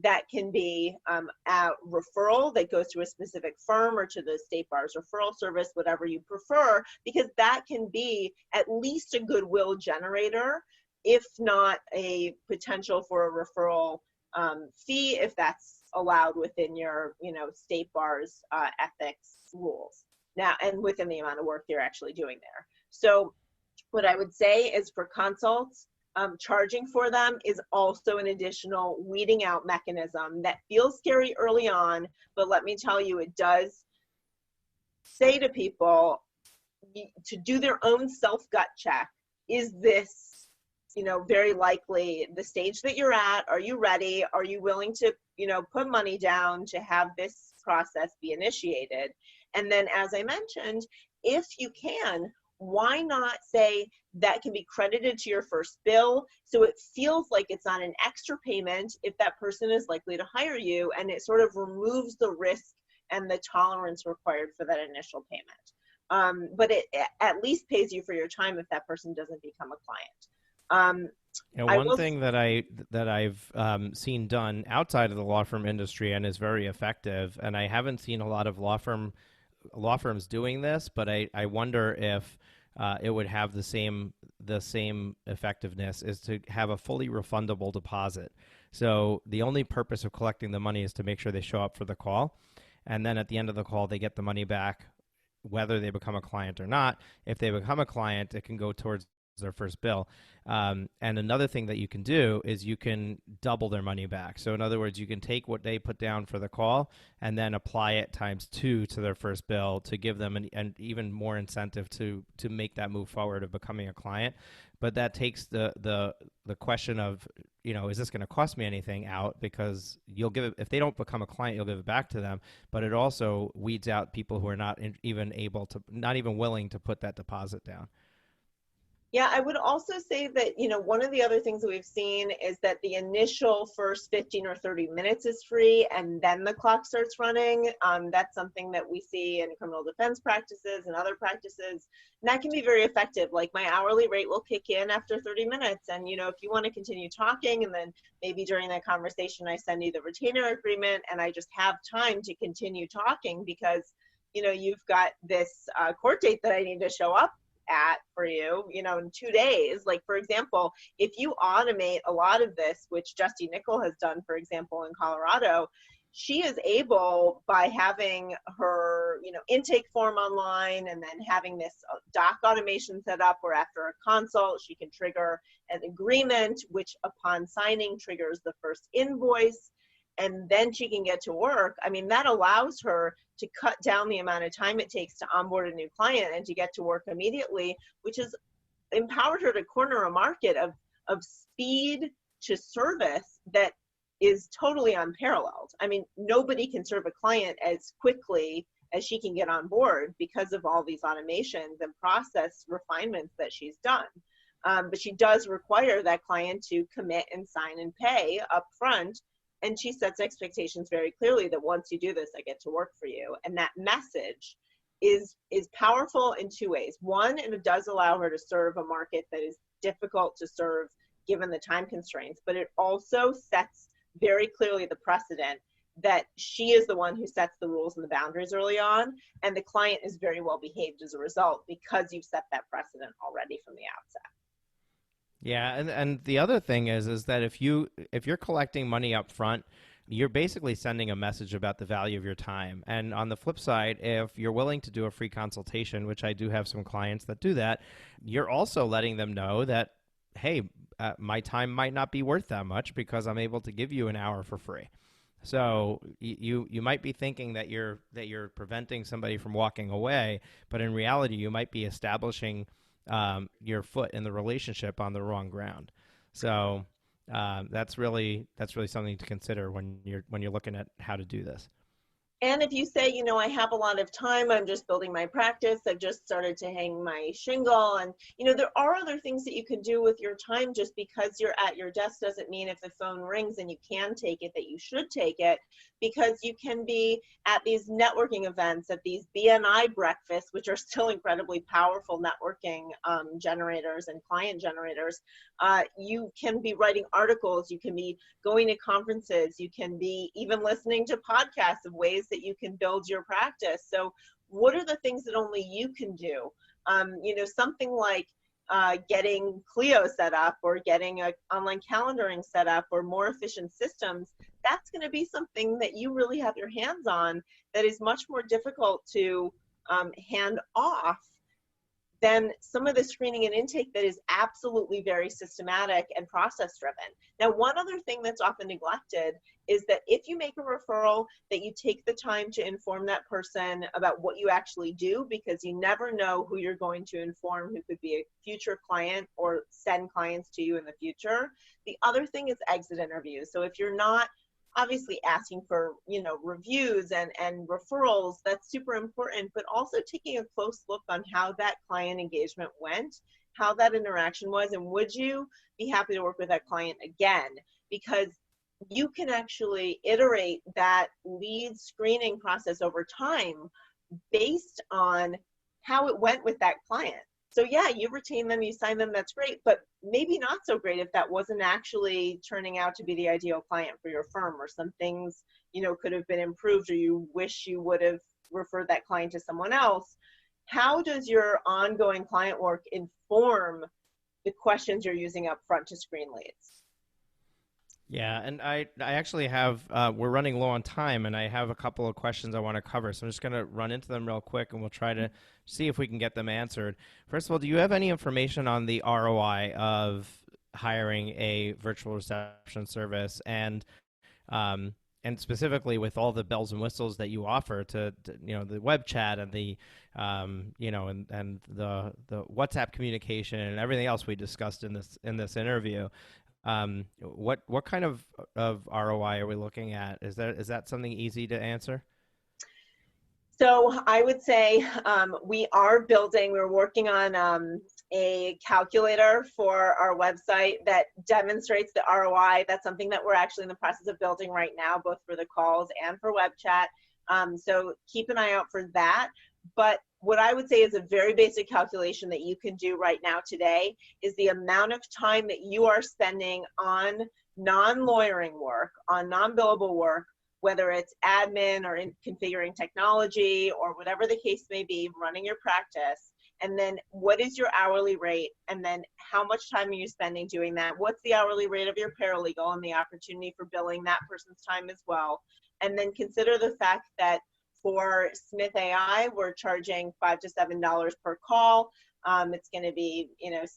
that can be a referral that goes to a specific firm or to the state bar's referral service, whatever you prefer, because that can be at least a goodwill generator, if not a potential for a referral fee, if that's allowed within your state bar's ethics rules now, and within the amount of work you're actually doing there. So what I would say is for consults, charging for them is also an additional weeding out mechanism that feels scary early on, but let me tell you, it does say to people to do their own self-gut check. Is this, very likely the stage that you're at? Are you ready? Are you willing to, put money down to have this process be initiated? And then, as I mentioned, if you can, why not say that can be credited to your first bill, so it feels like it's not an extra payment if that person is likely to hire you, and it sort of removes the risk and the tolerance required for that initial payment. But it at least pays you for your time if that person doesn't become a client. One thing that I've seen done outside of the law firm industry and is very effective, and I haven't seen a lot of law firm law firms doing this, but I wonder if it would have the same effectiveness, is to have a fully refundable deposit. So the only purpose of collecting the money is to make sure they show up for the call, and then at the end of the call they get the money back, whether they become a client or not. If they become a client, it can go towards their first bill. And another thing that you can do is you can double their money back. So in other words, you can take what they put down for the call and then apply it times 2 to their first bill to give them an even more incentive to make that move forward of becoming a client. But that takes the question of, is this going to cost me anything out? Because you'll give it, if they don't become a client, you'll give it back to them. But it also weeds out people who are not even willing to put that deposit down. Yeah, I would also say that, one of the other things that we've seen is that the initial first 15 or 30 minutes is free, and then the clock starts running. That's something that we see in criminal defense practices and other practices, and that can be very effective. Like, my hourly rate will kick in after 30 minutes, and, if you want to continue talking, and then maybe during that conversation I send you the retainer agreement, and I just have time to continue talking because, you've got this court date that I need to show up at for you, in 2 days. Like, for example, if you automate a lot of this, which Justy Nickel has done, for example, in Colorado, she is able, by having her, intake form online and then having this doc automation set up where after a consult, she can trigger an agreement, which upon signing triggers the first invoice, and then she can get to work. I mean, that allows her to cut down the amount of time it takes to onboard a new client and to get to work immediately, which has empowered her to corner a market of speed to service that is totally unparalleled. I mean, nobody can serve a client as quickly as she can get on board because of all these automations and process refinements that she's done. But she does require that client to commit and sign and pay up front. And she sets expectations very clearly that once you do this, I get to work for you. And that message is powerful in 2 ways. One, it does allow her to serve a market that is difficult to serve given the time constraints, but it also sets very clearly the precedent that she is the one who sets the rules and the boundaries early on, and the client is very well behaved as a result because you've set that precedent already from the outset. Yeah, and the other thing is that if you're collecting money up front, you're basically sending a message about the value of your time. And on the flip side, if you're willing to do a free consultation, which I do have some clients that do that, you're also letting them know that, hey, my time might not be worth that much because I'm able to give you an hour for free. So you might be thinking that you're preventing somebody from walking away, but in reality, you might be establishing your foot in the relationship on the wrong ground. So that's really something to consider when you're looking at how to do this. And if you say, I have a lot of time, I'm just building my practice, I've just started to hang my shingle, and, there are other things that you can do with your time. Just because you're at your desk doesn't mean if the phone rings and you can take it, that you should take it, because you can be at these networking events, at these BNI breakfasts, which are still incredibly powerful networking generators and client generators. You can be writing articles, you can be going to conferences, you can be even listening to podcasts of ways that you can build your practice. So what are the things that only you can do? Something like getting Clio set up, or getting an online calendaring set up, or more efficient systems. That's going to be something that you really have your hands on, that is much more difficult to hand off than some of the screening and intake that is absolutely very systematic and process driven. Now, one other thing that's often neglected is that if you make a referral, that you take the time to inform that person about what you actually do, because you never know who you're going to inform, who could be a future client or send clients to you in the future. The other thing is exit interviews. So if you're not obviously asking for, reviews and referrals, that's super important, but also taking a close look on how that client engagement went, how that interaction was, and would you be happy to work with that client again? Because you can actually iterate that lead screening process over time based on how it went with that client. So yeah, you retain them, you sign them, that's great, but maybe not so great if that wasn't actually turning out to be the ideal client for your firm, or some things, could have been improved, or you wish you would have referred that client to someone else. How does your ongoing client work inform the questions you're using up front to screen leads? Yeah, and I actually have, we're running low on time, and I have a couple of questions I want to cover. So I'm just going to run into them real quick, and we'll try to see if we can get them answered. First of all, do you have any information on the ROI of hiring a virtual reception service, and specifically with all the bells and whistles that you offer to the web chat and the and the WhatsApp communication and everything else we discussed in this interview? What kind of ROI are we looking at? Is that something easy to answer? So I would say we're working on a calculator for our website that demonstrates the ROI. That's something that we're actually in the process of building right now, both for the calls and for web chat. So keep an eye out for that. But what I would say is a very basic calculation that you can do right now today is the amount of time that you are spending on non-lawyering work, on non-billable work, whether it's admin or in configuring technology or whatever the case may be, running your practice. And then what is your hourly rate? And then how much time are you spending doing that? What's the hourly rate of your paralegal and the opportunity for billing that person's time as well? And then consider the fact that for Smith.ai, we're charging $5 to $7 per call. It's going to be, $6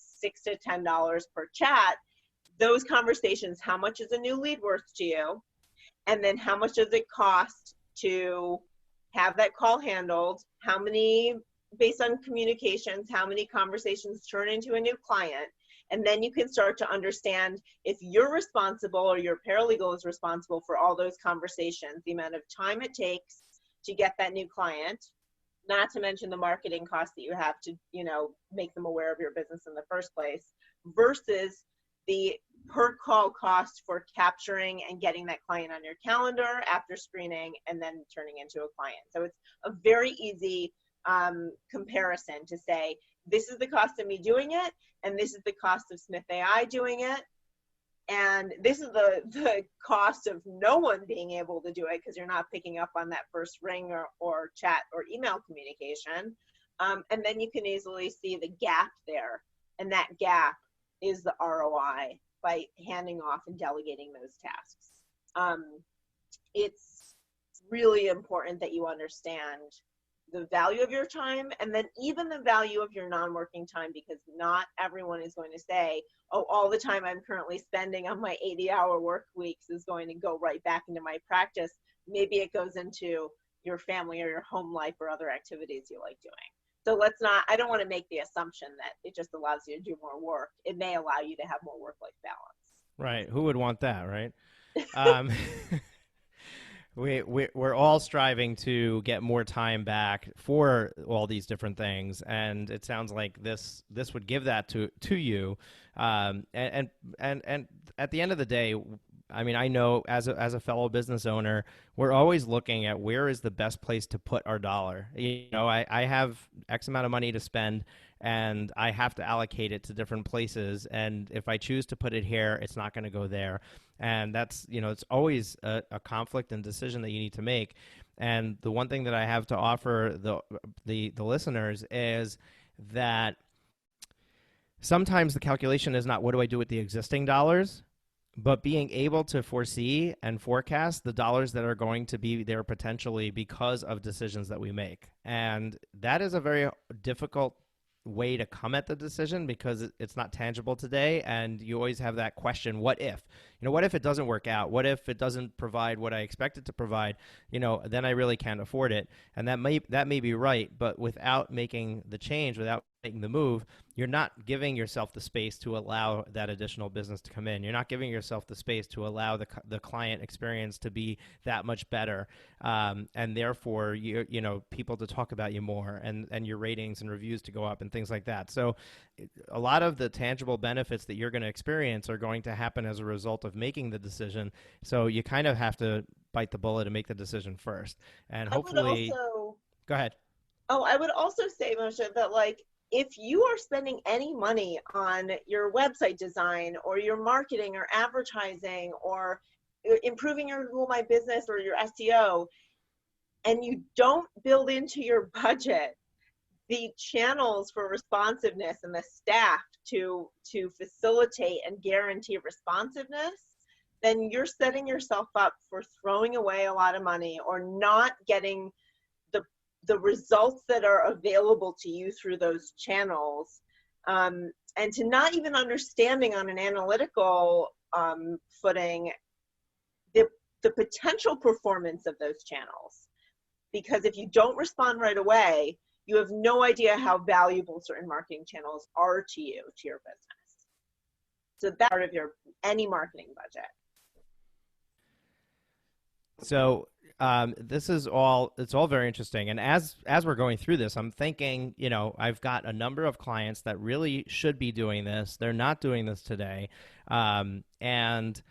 to $10 per chat. Those conversations, how much is a new lead worth to you? And then how much does it cost to have that call handled? How many, based on communications, how many conversations turn into a new client? And then you can start to understand if you're responsible or your paralegal is responsible for all those conversations, the amount of time it takes to get that new client, not to mention the marketing costs that you have to, make them aware of your business in the first place, versus the per call cost for capturing and getting that client on your calendar after screening and then turning into a client. So it's a very easy comparison to say, this is the cost of me doing it, and this is the cost of Smith.ai doing it, and this is the cost of no one being able to do it because you're not picking up on that first ring or chat or email communication. And then you can easily see the gap there, and that gap is the ROI by handing off and delegating those tasks. It's really important that you understand the value of your time, and then even the value of your non-working time, because not everyone is going to say, oh, all the time I'm currently spending on my 80-hour work weeks is going to go right back into my practice. Maybe it goes into your family or your home life or other activities you like doing. So I don't want to make the assumption that it just allows you to do more work. It may allow you to have more work-life balance. Right. Who would want that, right? um, we're all striving to get more time back for all these different things, and it sounds like this would give that to you. And at the end of the day, I mean, I know as a fellow business owner, we're always looking at where is the best place to put our dollar. I have X amount of money to spend, and I have to allocate it to different places. And if I choose to put it here, it's not going to go there. And that's, it's always a conflict and decision that you need to make. And the one thing that I have to offer the listeners is that sometimes the calculation is not what do I do with the existing dollars, but being able to foresee and forecast the dollars that are going to be there potentially because of decisions that we make. And that is a very difficult way to come at the decision because it's not tangible today, and you always have that question, what if? What if it doesn't work out? What if it doesn't provide what I expect it to provide? Then I really can't afford it. And that may be right, but without making the change, without making the move, you're not giving yourself the space to allow that additional business to come in. You're not giving yourself the space to allow the client experience to be that much better, and therefore people to talk about you more, and your ratings and reviews to go up and things like that. So a lot of the tangible benefits that you're going to experience are going to happen as a result of making the decision. So you kind of have to bite the bullet and make the decision first. And hopefully, go ahead. Oh, I would also say, Moshe, that if you are spending any money on your website design or your marketing or advertising or improving your Google My Business or your SEO, and you don't build into your budget the channels for responsiveness and the staff to facilitate and guarantee responsiveness, then you're setting yourself up for throwing away a lot of money or not getting the the results that are available to you through those channels, and to not even understanding on an analytical footing the the potential performance of those channels. Because if you don't respond right away, you have no idea how valuable certain marketing channels are to you, to your business. So that's part of your any marketing budget. So this is it's all very interesting. And as we're going through this, I'm thinking, I've got a number of clients that really should be doing this. They're not doing this today. And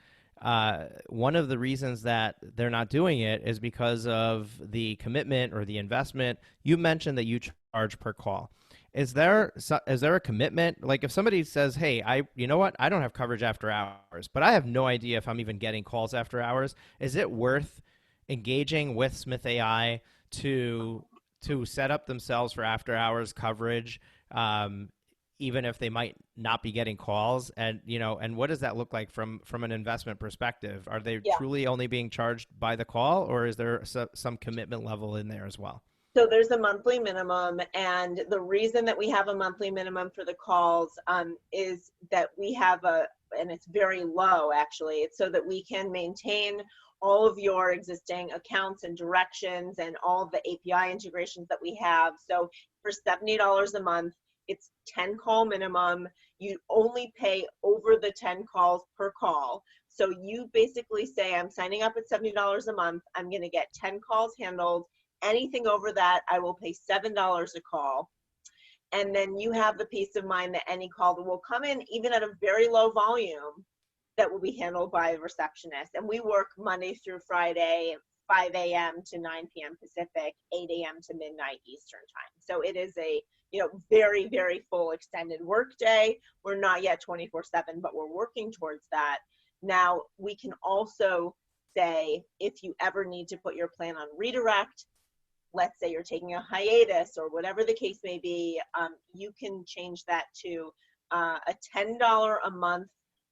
one of the reasons that they're not doing it is because of the commitment or the investment. You mentioned that you charge per call. Is there a commitment? Like if somebody says, "Hey, you know what? I don't have coverage after hours, but I have no idea if I'm even getting calls after hours." Is it worth engaging with Smith AI to set up themselves for after hours coverage, even if they might not be getting calls? And and what does that look like from an investment perspective? Are they Yeah. truly only being charged by the call, or is there some commitment level in there as well? So there's a monthly minimum, and the reason that we have a monthly minimum for the calls is that we have and it's very low actually. It's so that we can maintain all of your existing accounts and directions and all of the API integrations that we have. So for $70 a month, it's 10 call minimum. You only pay over the 10 calls per call. So you basically say, I'm signing up at $70 a month. I'm going to get 10 calls handled. Anything over that, I will pay $7 a call. And then you have the peace of mind that any call that will come in, even at a very low volume, that will be handled by a receptionist. And we work Monday through Friday, 5 a.m. to 9 p.m. Pacific, 8 a.m. to midnight Eastern time. So it is a very, very full extended work day. We're not yet 24/7, but we're working towards that. Now, we can also say if you ever need to put your plan on redirect, let's say you're taking a hiatus or whatever the case may be, you can change that to a $10 a month,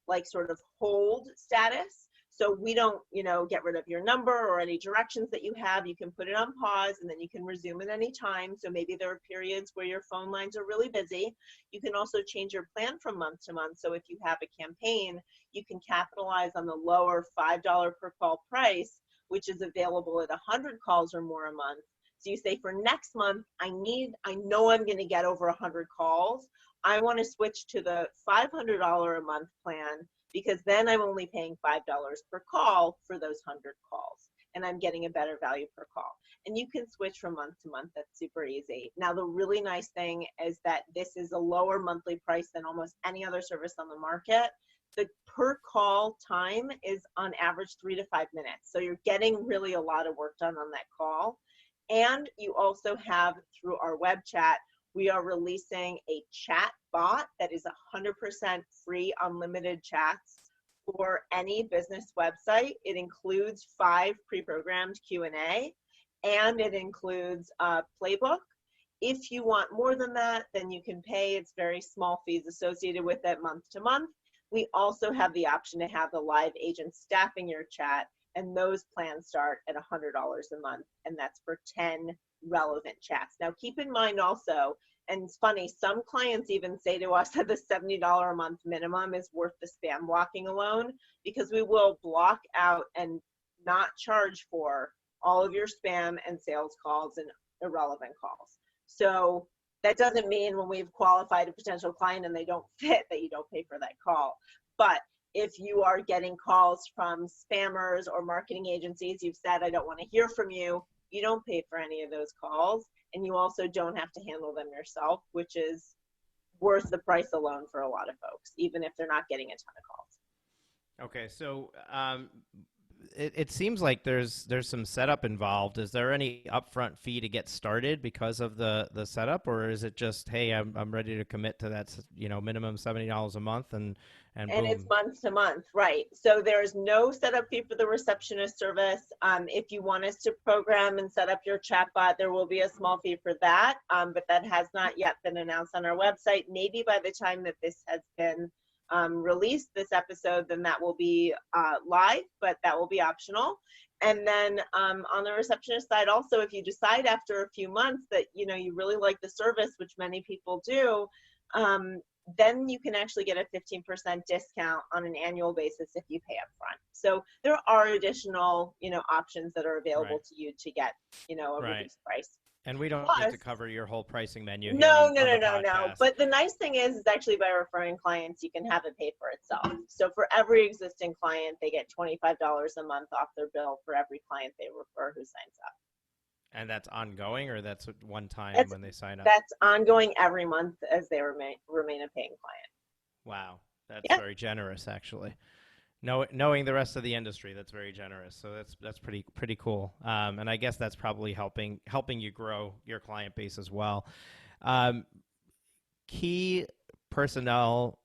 like sort of hold status. So we don't, get rid of your number or any directions that you have. You can put it on pause and then you can resume at any time. So maybe there are periods where your phone lines are really busy. You can also change your plan from month to month. So if you have a campaign, you can capitalize on the lower $5 per call price, which is available at 100 calls or more a month. So you say for next month, I know I'm going to get over 100 calls. I want to switch to the $500 a month plan because then I'm only paying $5 per call for those 100 calls and I'm getting a better value per call. And you can switch from month to month. That's super easy. Now, the really nice thing is that this is a lower monthly price than almost any other service on the market. The per call time is on average 3 to 5 minutes. So you're getting really a lot of work done on that call. And you also have, through our web chat, we are releasing a chat bot that is 100% free, unlimited chats for any business website. It includes 5 pre-programmed Q&A, and it includes a playbook. If you want more than that, then you can pay. It's very small fees associated with it month to month. We also have the option to have the live agent staffing your chat, and those plans start at $100 a month, and that's for 10 relevant chats. Now, keep in mind also, and it's funny, some clients even say to us that the $70 a month minimum is worth the spam blocking alone, because we will block out and not charge for all of your spam and sales calls and irrelevant calls. So that doesn't mean when we've qualified a potential client and they don't fit that you don't pay for that call. But if you are getting calls from spammers or marketing agencies, you've said, I don't want to hear from you, you don't pay for any of those calls. And you also don't have to handle them yourself, which is worth the price alone for a lot of folks, even if they're not getting a ton of calls. Okay, so it seems like there's some setup involved. Is there any upfront fee to get started because of the setup, or is it just, hey, I'm ready to commit to that, minimum $70 a month, and And it's boom? month to month, right? So there's no setup fee for the receptionist service. If you want us to program and set up your chatbot, there will be a small fee for that, but that has not yet been announced on our website. Maybe by the time that this has been released, this episode, then that will be live, but that will be optional. And then on the receptionist side, also, if you decide after a few months that you really like the service, which many people do, then you can actually get a 15% discount on an annual basis if you pay up front. So there are additional, options that are available Right, to you to get, a right. reduced price. And we don't need Plus, to cover your whole pricing menu here no, on no, on no, the no, no. podcast. But the nice thing is actually by referring clients, you can have it pay for itself. So for every existing client, they get $25 a month off their bill for every client they refer who signs up. And that's ongoing, or that's one time That's when they sign up? that's ongoing every month as they remain a paying client. Wow, that's Yeah. very generous, actually. Knowing the rest of the industry, that's very generous. So that's pretty cool. And I guess that's probably helping you grow your client base as well. Um, Key personnel,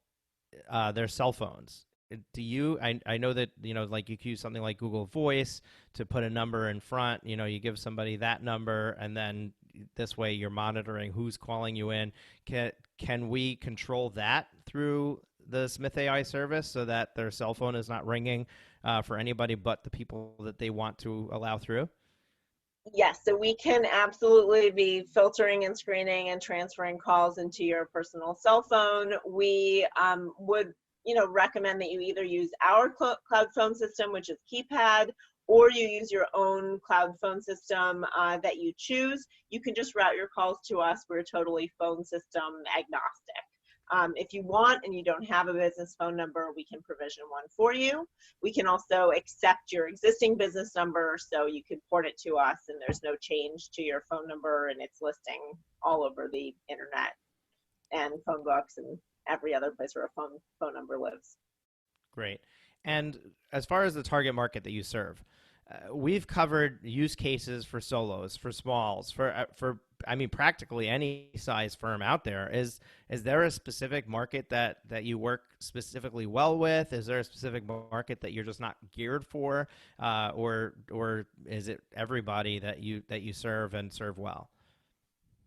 their cell phones. Do you? I know that like you can use something like Google Voice to put a number in front. You give somebody that number, and then this way you're monitoring who's calling you in. Can we control that through the Smith.ai service so that their cell phone is not ringing for anybody but the people that they want to allow through? Yes, so we can absolutely be filtering and screening and transferring calls into your personal cell phone. We would, recommend that you either use our cloud phone system, which is keypad, or you use your own cloud phone system that you choose. You can just route your calls to us. We're totally phone system agnostic. If you want and you don't have a business phone number, we can provision one for you. We can also accept your existing business number, so you can port it to us and there's no change to your phone number, and it's listing all over the internet and phone books and every other place where a phone number lives. Great. And as far as the target market that you serve, we've covered use cases for solos, for smalls, for I mean practically any size firm out there. Is there a specific market that you work specifically well with? Is there a specific market that you're just not geared for, or is it everybody that you serve and serve well?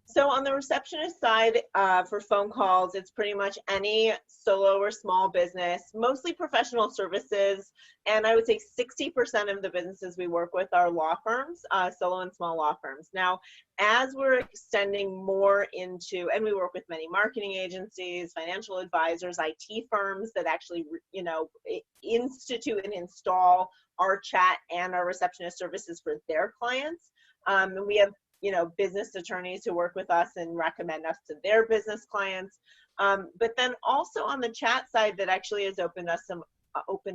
So on the receptionist side, for phone calls, it's pretty much any solo or small business, mostly professional services. And I would say 60% of the businesses we work with are law firms, solo and small law firms. Now, as we're extending more into, and we work with many marketing agencies, financial advisors, IT firms that actually, institute and install our chat and our receptionist services for their clients. And we have business attorneys who work with us and recommend us to their business clients. But then also on the chat side, that actually has opened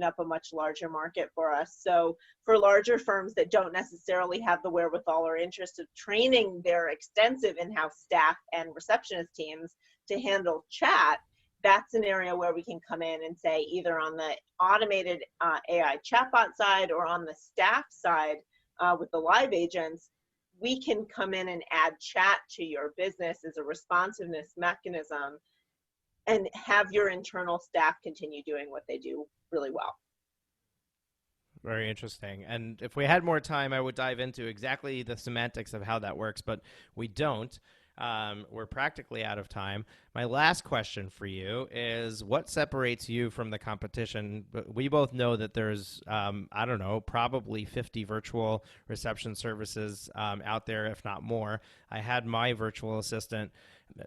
up a much larger market for us. So for larger firms that don't necessarily have the wherewithal or interest of training their extensive in-house staff and receptionist teams to handle chat, that's an area where we can come in and say, either on the automated AI chatbot side or on the staff side with the live agents, we can come in and add chat to your business as a responsiveness mechanism and have your internal staff continue doing what they do really well. Very interesting. And if we had more time, I would dive into exactly the semantics of how that works, but we don't. We're practically out of time. My last question for you is, what separates you from the competition? We both know that there's, I don't know, probably 50 virtual reception services out there, if not more. I had my virtual assistant,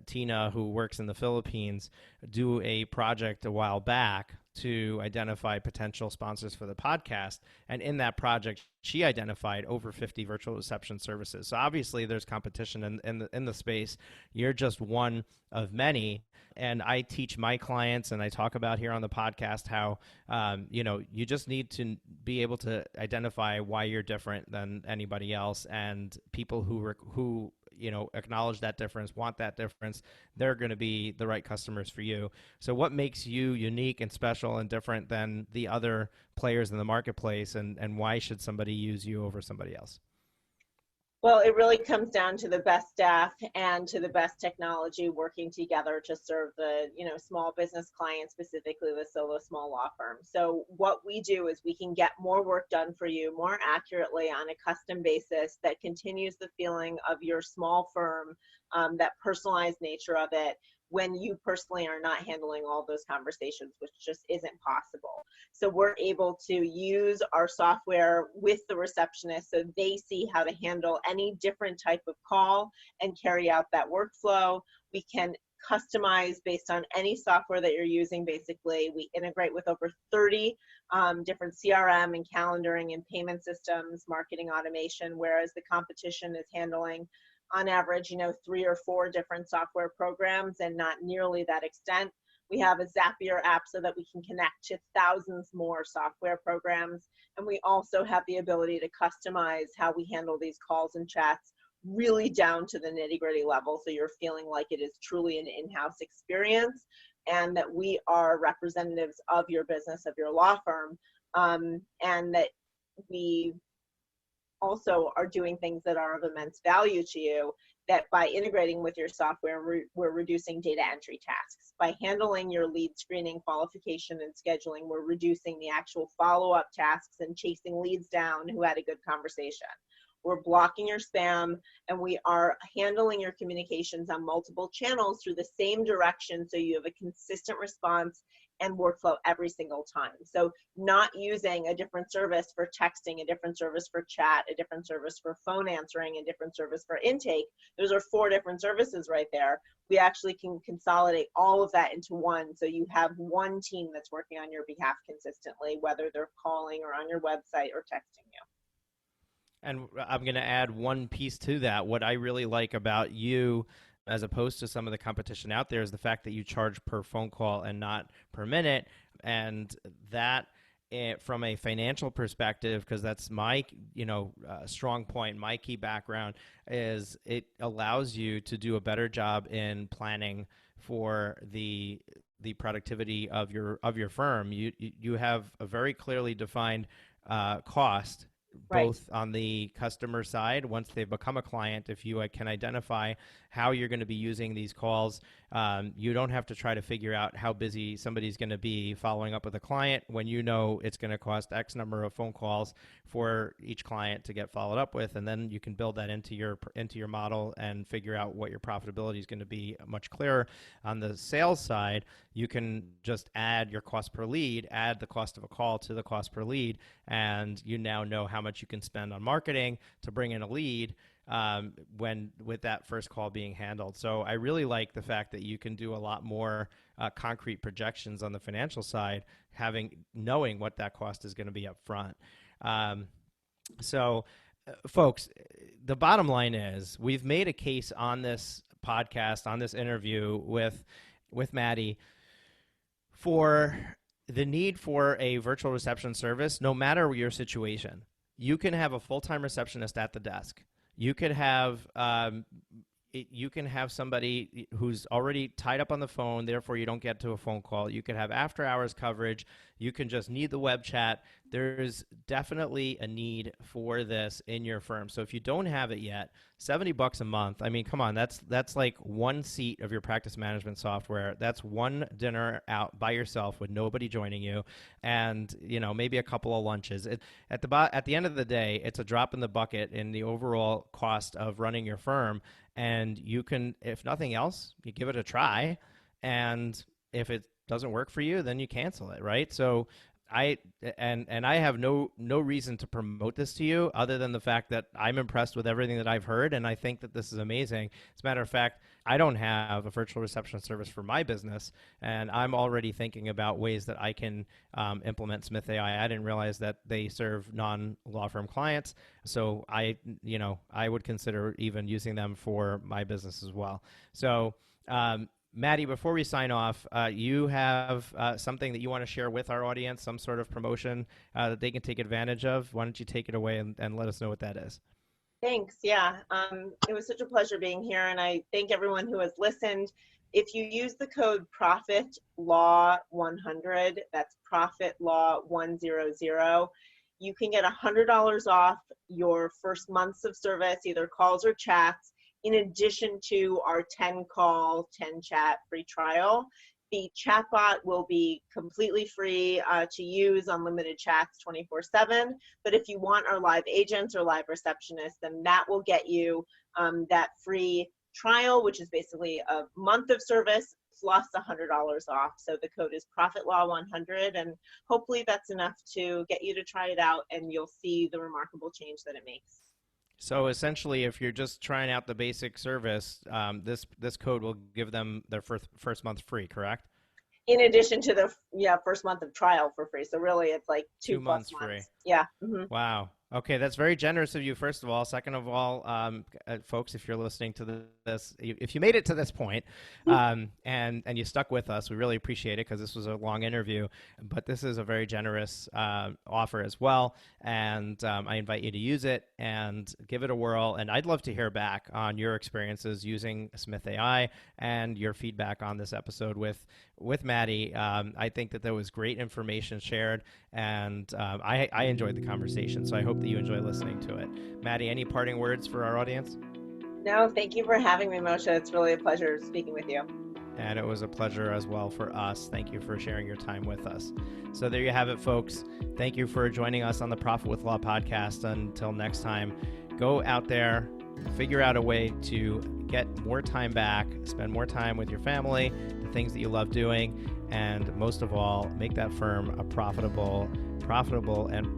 Tina, who works in the Philippines, do a project a while back to identify potential sponsors for the podcast. And in that project, she identified over 50 virtual reception services. So obviously there's competition in the space. You're just one of many. And I teach my clients, and I talk about here on the podcast how, you just need to be able to identify why you're different than anybody else. And people who acknowledge that difference, want that difference, they're going to be the right customers for you. So what makes you unique and special and different than the other players in the marketplace, and why should somebody use you over somebody else? Well, it really comes down to the best staff and to the best technology working together to serve the, small business clients, specifically the solo small law firm. So what we do is we can get more work done for you more accurately on a custom basis that continues the feeling of your small firm, that personalized nature of it, when you personally are not handling all those conversations, which just isn't possible. So we're able to use our software with the receptionist so they see how to handle any different type of call and carry out that workflow. We can customize based on any software that you're using. Basically, we integrate with over 30 different CRM and calendaring and payment systems, marketing automation, whereas the competition is handling on average, 3 or 4 different software programs and not nearly that extent. We have a Zapier app so that we can connect to thousands more software programs. And we also have the ability to customize how we handle these calls and chats really down to the nitty-gritty level. So you're feeling like it is truly an in-house experience and that we are representatives of your business, of your law firm, and that we also are doing things that are of immense value to you, that by integrating with your software, we're reducing data entry tasks. By handling your lead screening, qualification, and scheduling, we're reducing the actual follow-up tasks and chasing leads down who had a good conversation. We're blocking your spam, and we are handling your communications on multiple channels through the same direction so you have a consistent response and workflow every single time. So not using a different service for texting, a different service for chat, a different service for phone answering, a different service for intake. Those are 4 different services right there. We actually can consolidate all of that into one, so you have one team that's working on your behalf consistently, whether they're calling or on your website or texting you. And I'm going to add one piece to that. What I really like about you, as opposed to some of the competition out there, is the fact that you charge per phone call and not per minute. And that, from a financial perspective, because that's my strong point, my key background, is it allows you to do a better job in planning for the productivity of your firm. You have a very clearly defined cost, Right. both on the customer side. Once they've become a client, if you can identify how you're going to be using these calls, you don't have to try to figure out how busy somebody's going to be following up with a client when you know it's going to cost X number of phone calls for each client to get followed up with, and then you can build that into your model and figure out what your profitability is going to be much clearer. On the sales side, you can just add your cost per lead, add the cost of a call to the cost per lead, and you now know how much you can spend on marketing to bring in a lead when with that first call being handled. So I really like the fact that you can do a lot more concrete projections on the financial side, knowing what that cost is going to be up front. Folks, the bottom line is we've made a case on this podcast, on this interview with Maddy, for the need for a virtual reception service, no matter your situation. You can have a full-time receptionist at the desk. You could have somebody who's already tied up on the phone, therefore you don't get to a phone call. You could have after-hours coverage. You can just need the web chat. There's definitely a need for this in your firm. So if you don't have it yet, $70 a month. I mean, come on, that's like one seat of your practice management software. That's one dinner out by yourself with nobody joining you, and maybe a couple of lunches. At the end of the day, it's a drop in the bucket in the overall cost of running your firm. And you can, if nothing else, you give it a try, and if it doesn't work for you, then you cancel it, right? So I have no reason to promote this to you other than the fact that I'm impressed with everything that I've heard, and I think that this is amazing. As a matter of fact, I don't have a virtual reception service for my business, and I'm already thinking about ways that I can implement Smith.ai. I didn't realize that they serve non-law firm clients, so I would consider even using them for my business as well. So Maddy, before we sign off, you have something that you want to share with our audience, some sort of promotion that they can take advantage of. Why don't you take it away and let us know what that is? Thanks. Yeah. It was such a pleasure being here, and I thank everyone who has listened. If you use the code Profit Law 100, that's Profit Law 100, you can get $100 off your first months of service, either calls or chats, in addition to our 10 call, 10 chat free trial. The chatbot will be completely free to use, unlimited chats 24/7. But if you want our live agents or live receptionists, then that will get you that free trial, which is basically a month of service plus $100 off. So the code is ProfitLaw100, and hopefully that's enough to get you to try it out, and you'll see the remarkable change that it makes. So essentially, if you're just trying out the basic service, this code will give them their first month free, correct? In addition to the first month of trial for free. So really, it's like 2 months free. Yeah. Mm-hmm. Wow. Okay, that's very generous of you, first of all. Second of all, folks, if you're listening to this, if you made it to this point, and you stuck with us, we really appreciate it because this was a long interview. But this is a very generous offer as well, and I invite you to use it and give it a whirl. And I'd love to hear back on your experiences using Smith.ai and your feedback on this episode with Maddy. I think that there was great information shared, and I enjoyed the conversation, so I hope that you enjoy listening to it. Maddy, any parting words for our audience? No, thank you for having me, Moshe. It's really a pleasure speaking with you. And it was a pleasure as well for us. Thank you for sharing your time with us. So there you have it, folks. Thank you for joining us on the Profit with Law podcast. Until next time, go out there, figure out a way to get more time back, spend more time with your family, the things that you love doing, and most of all, make that firm a profitable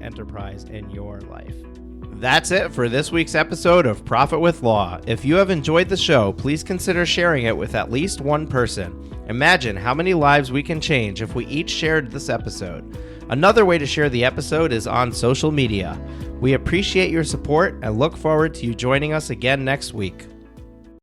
enterprise in your life. That's it for this week's episode of Profit with Law. If you have enjoyed the show, please consider sharing it with at least one person. Imagine how many lives we can change if we each shared this episode. Another way to share the episode is on social media. We appreciate your support and look forward to you joining us again next week.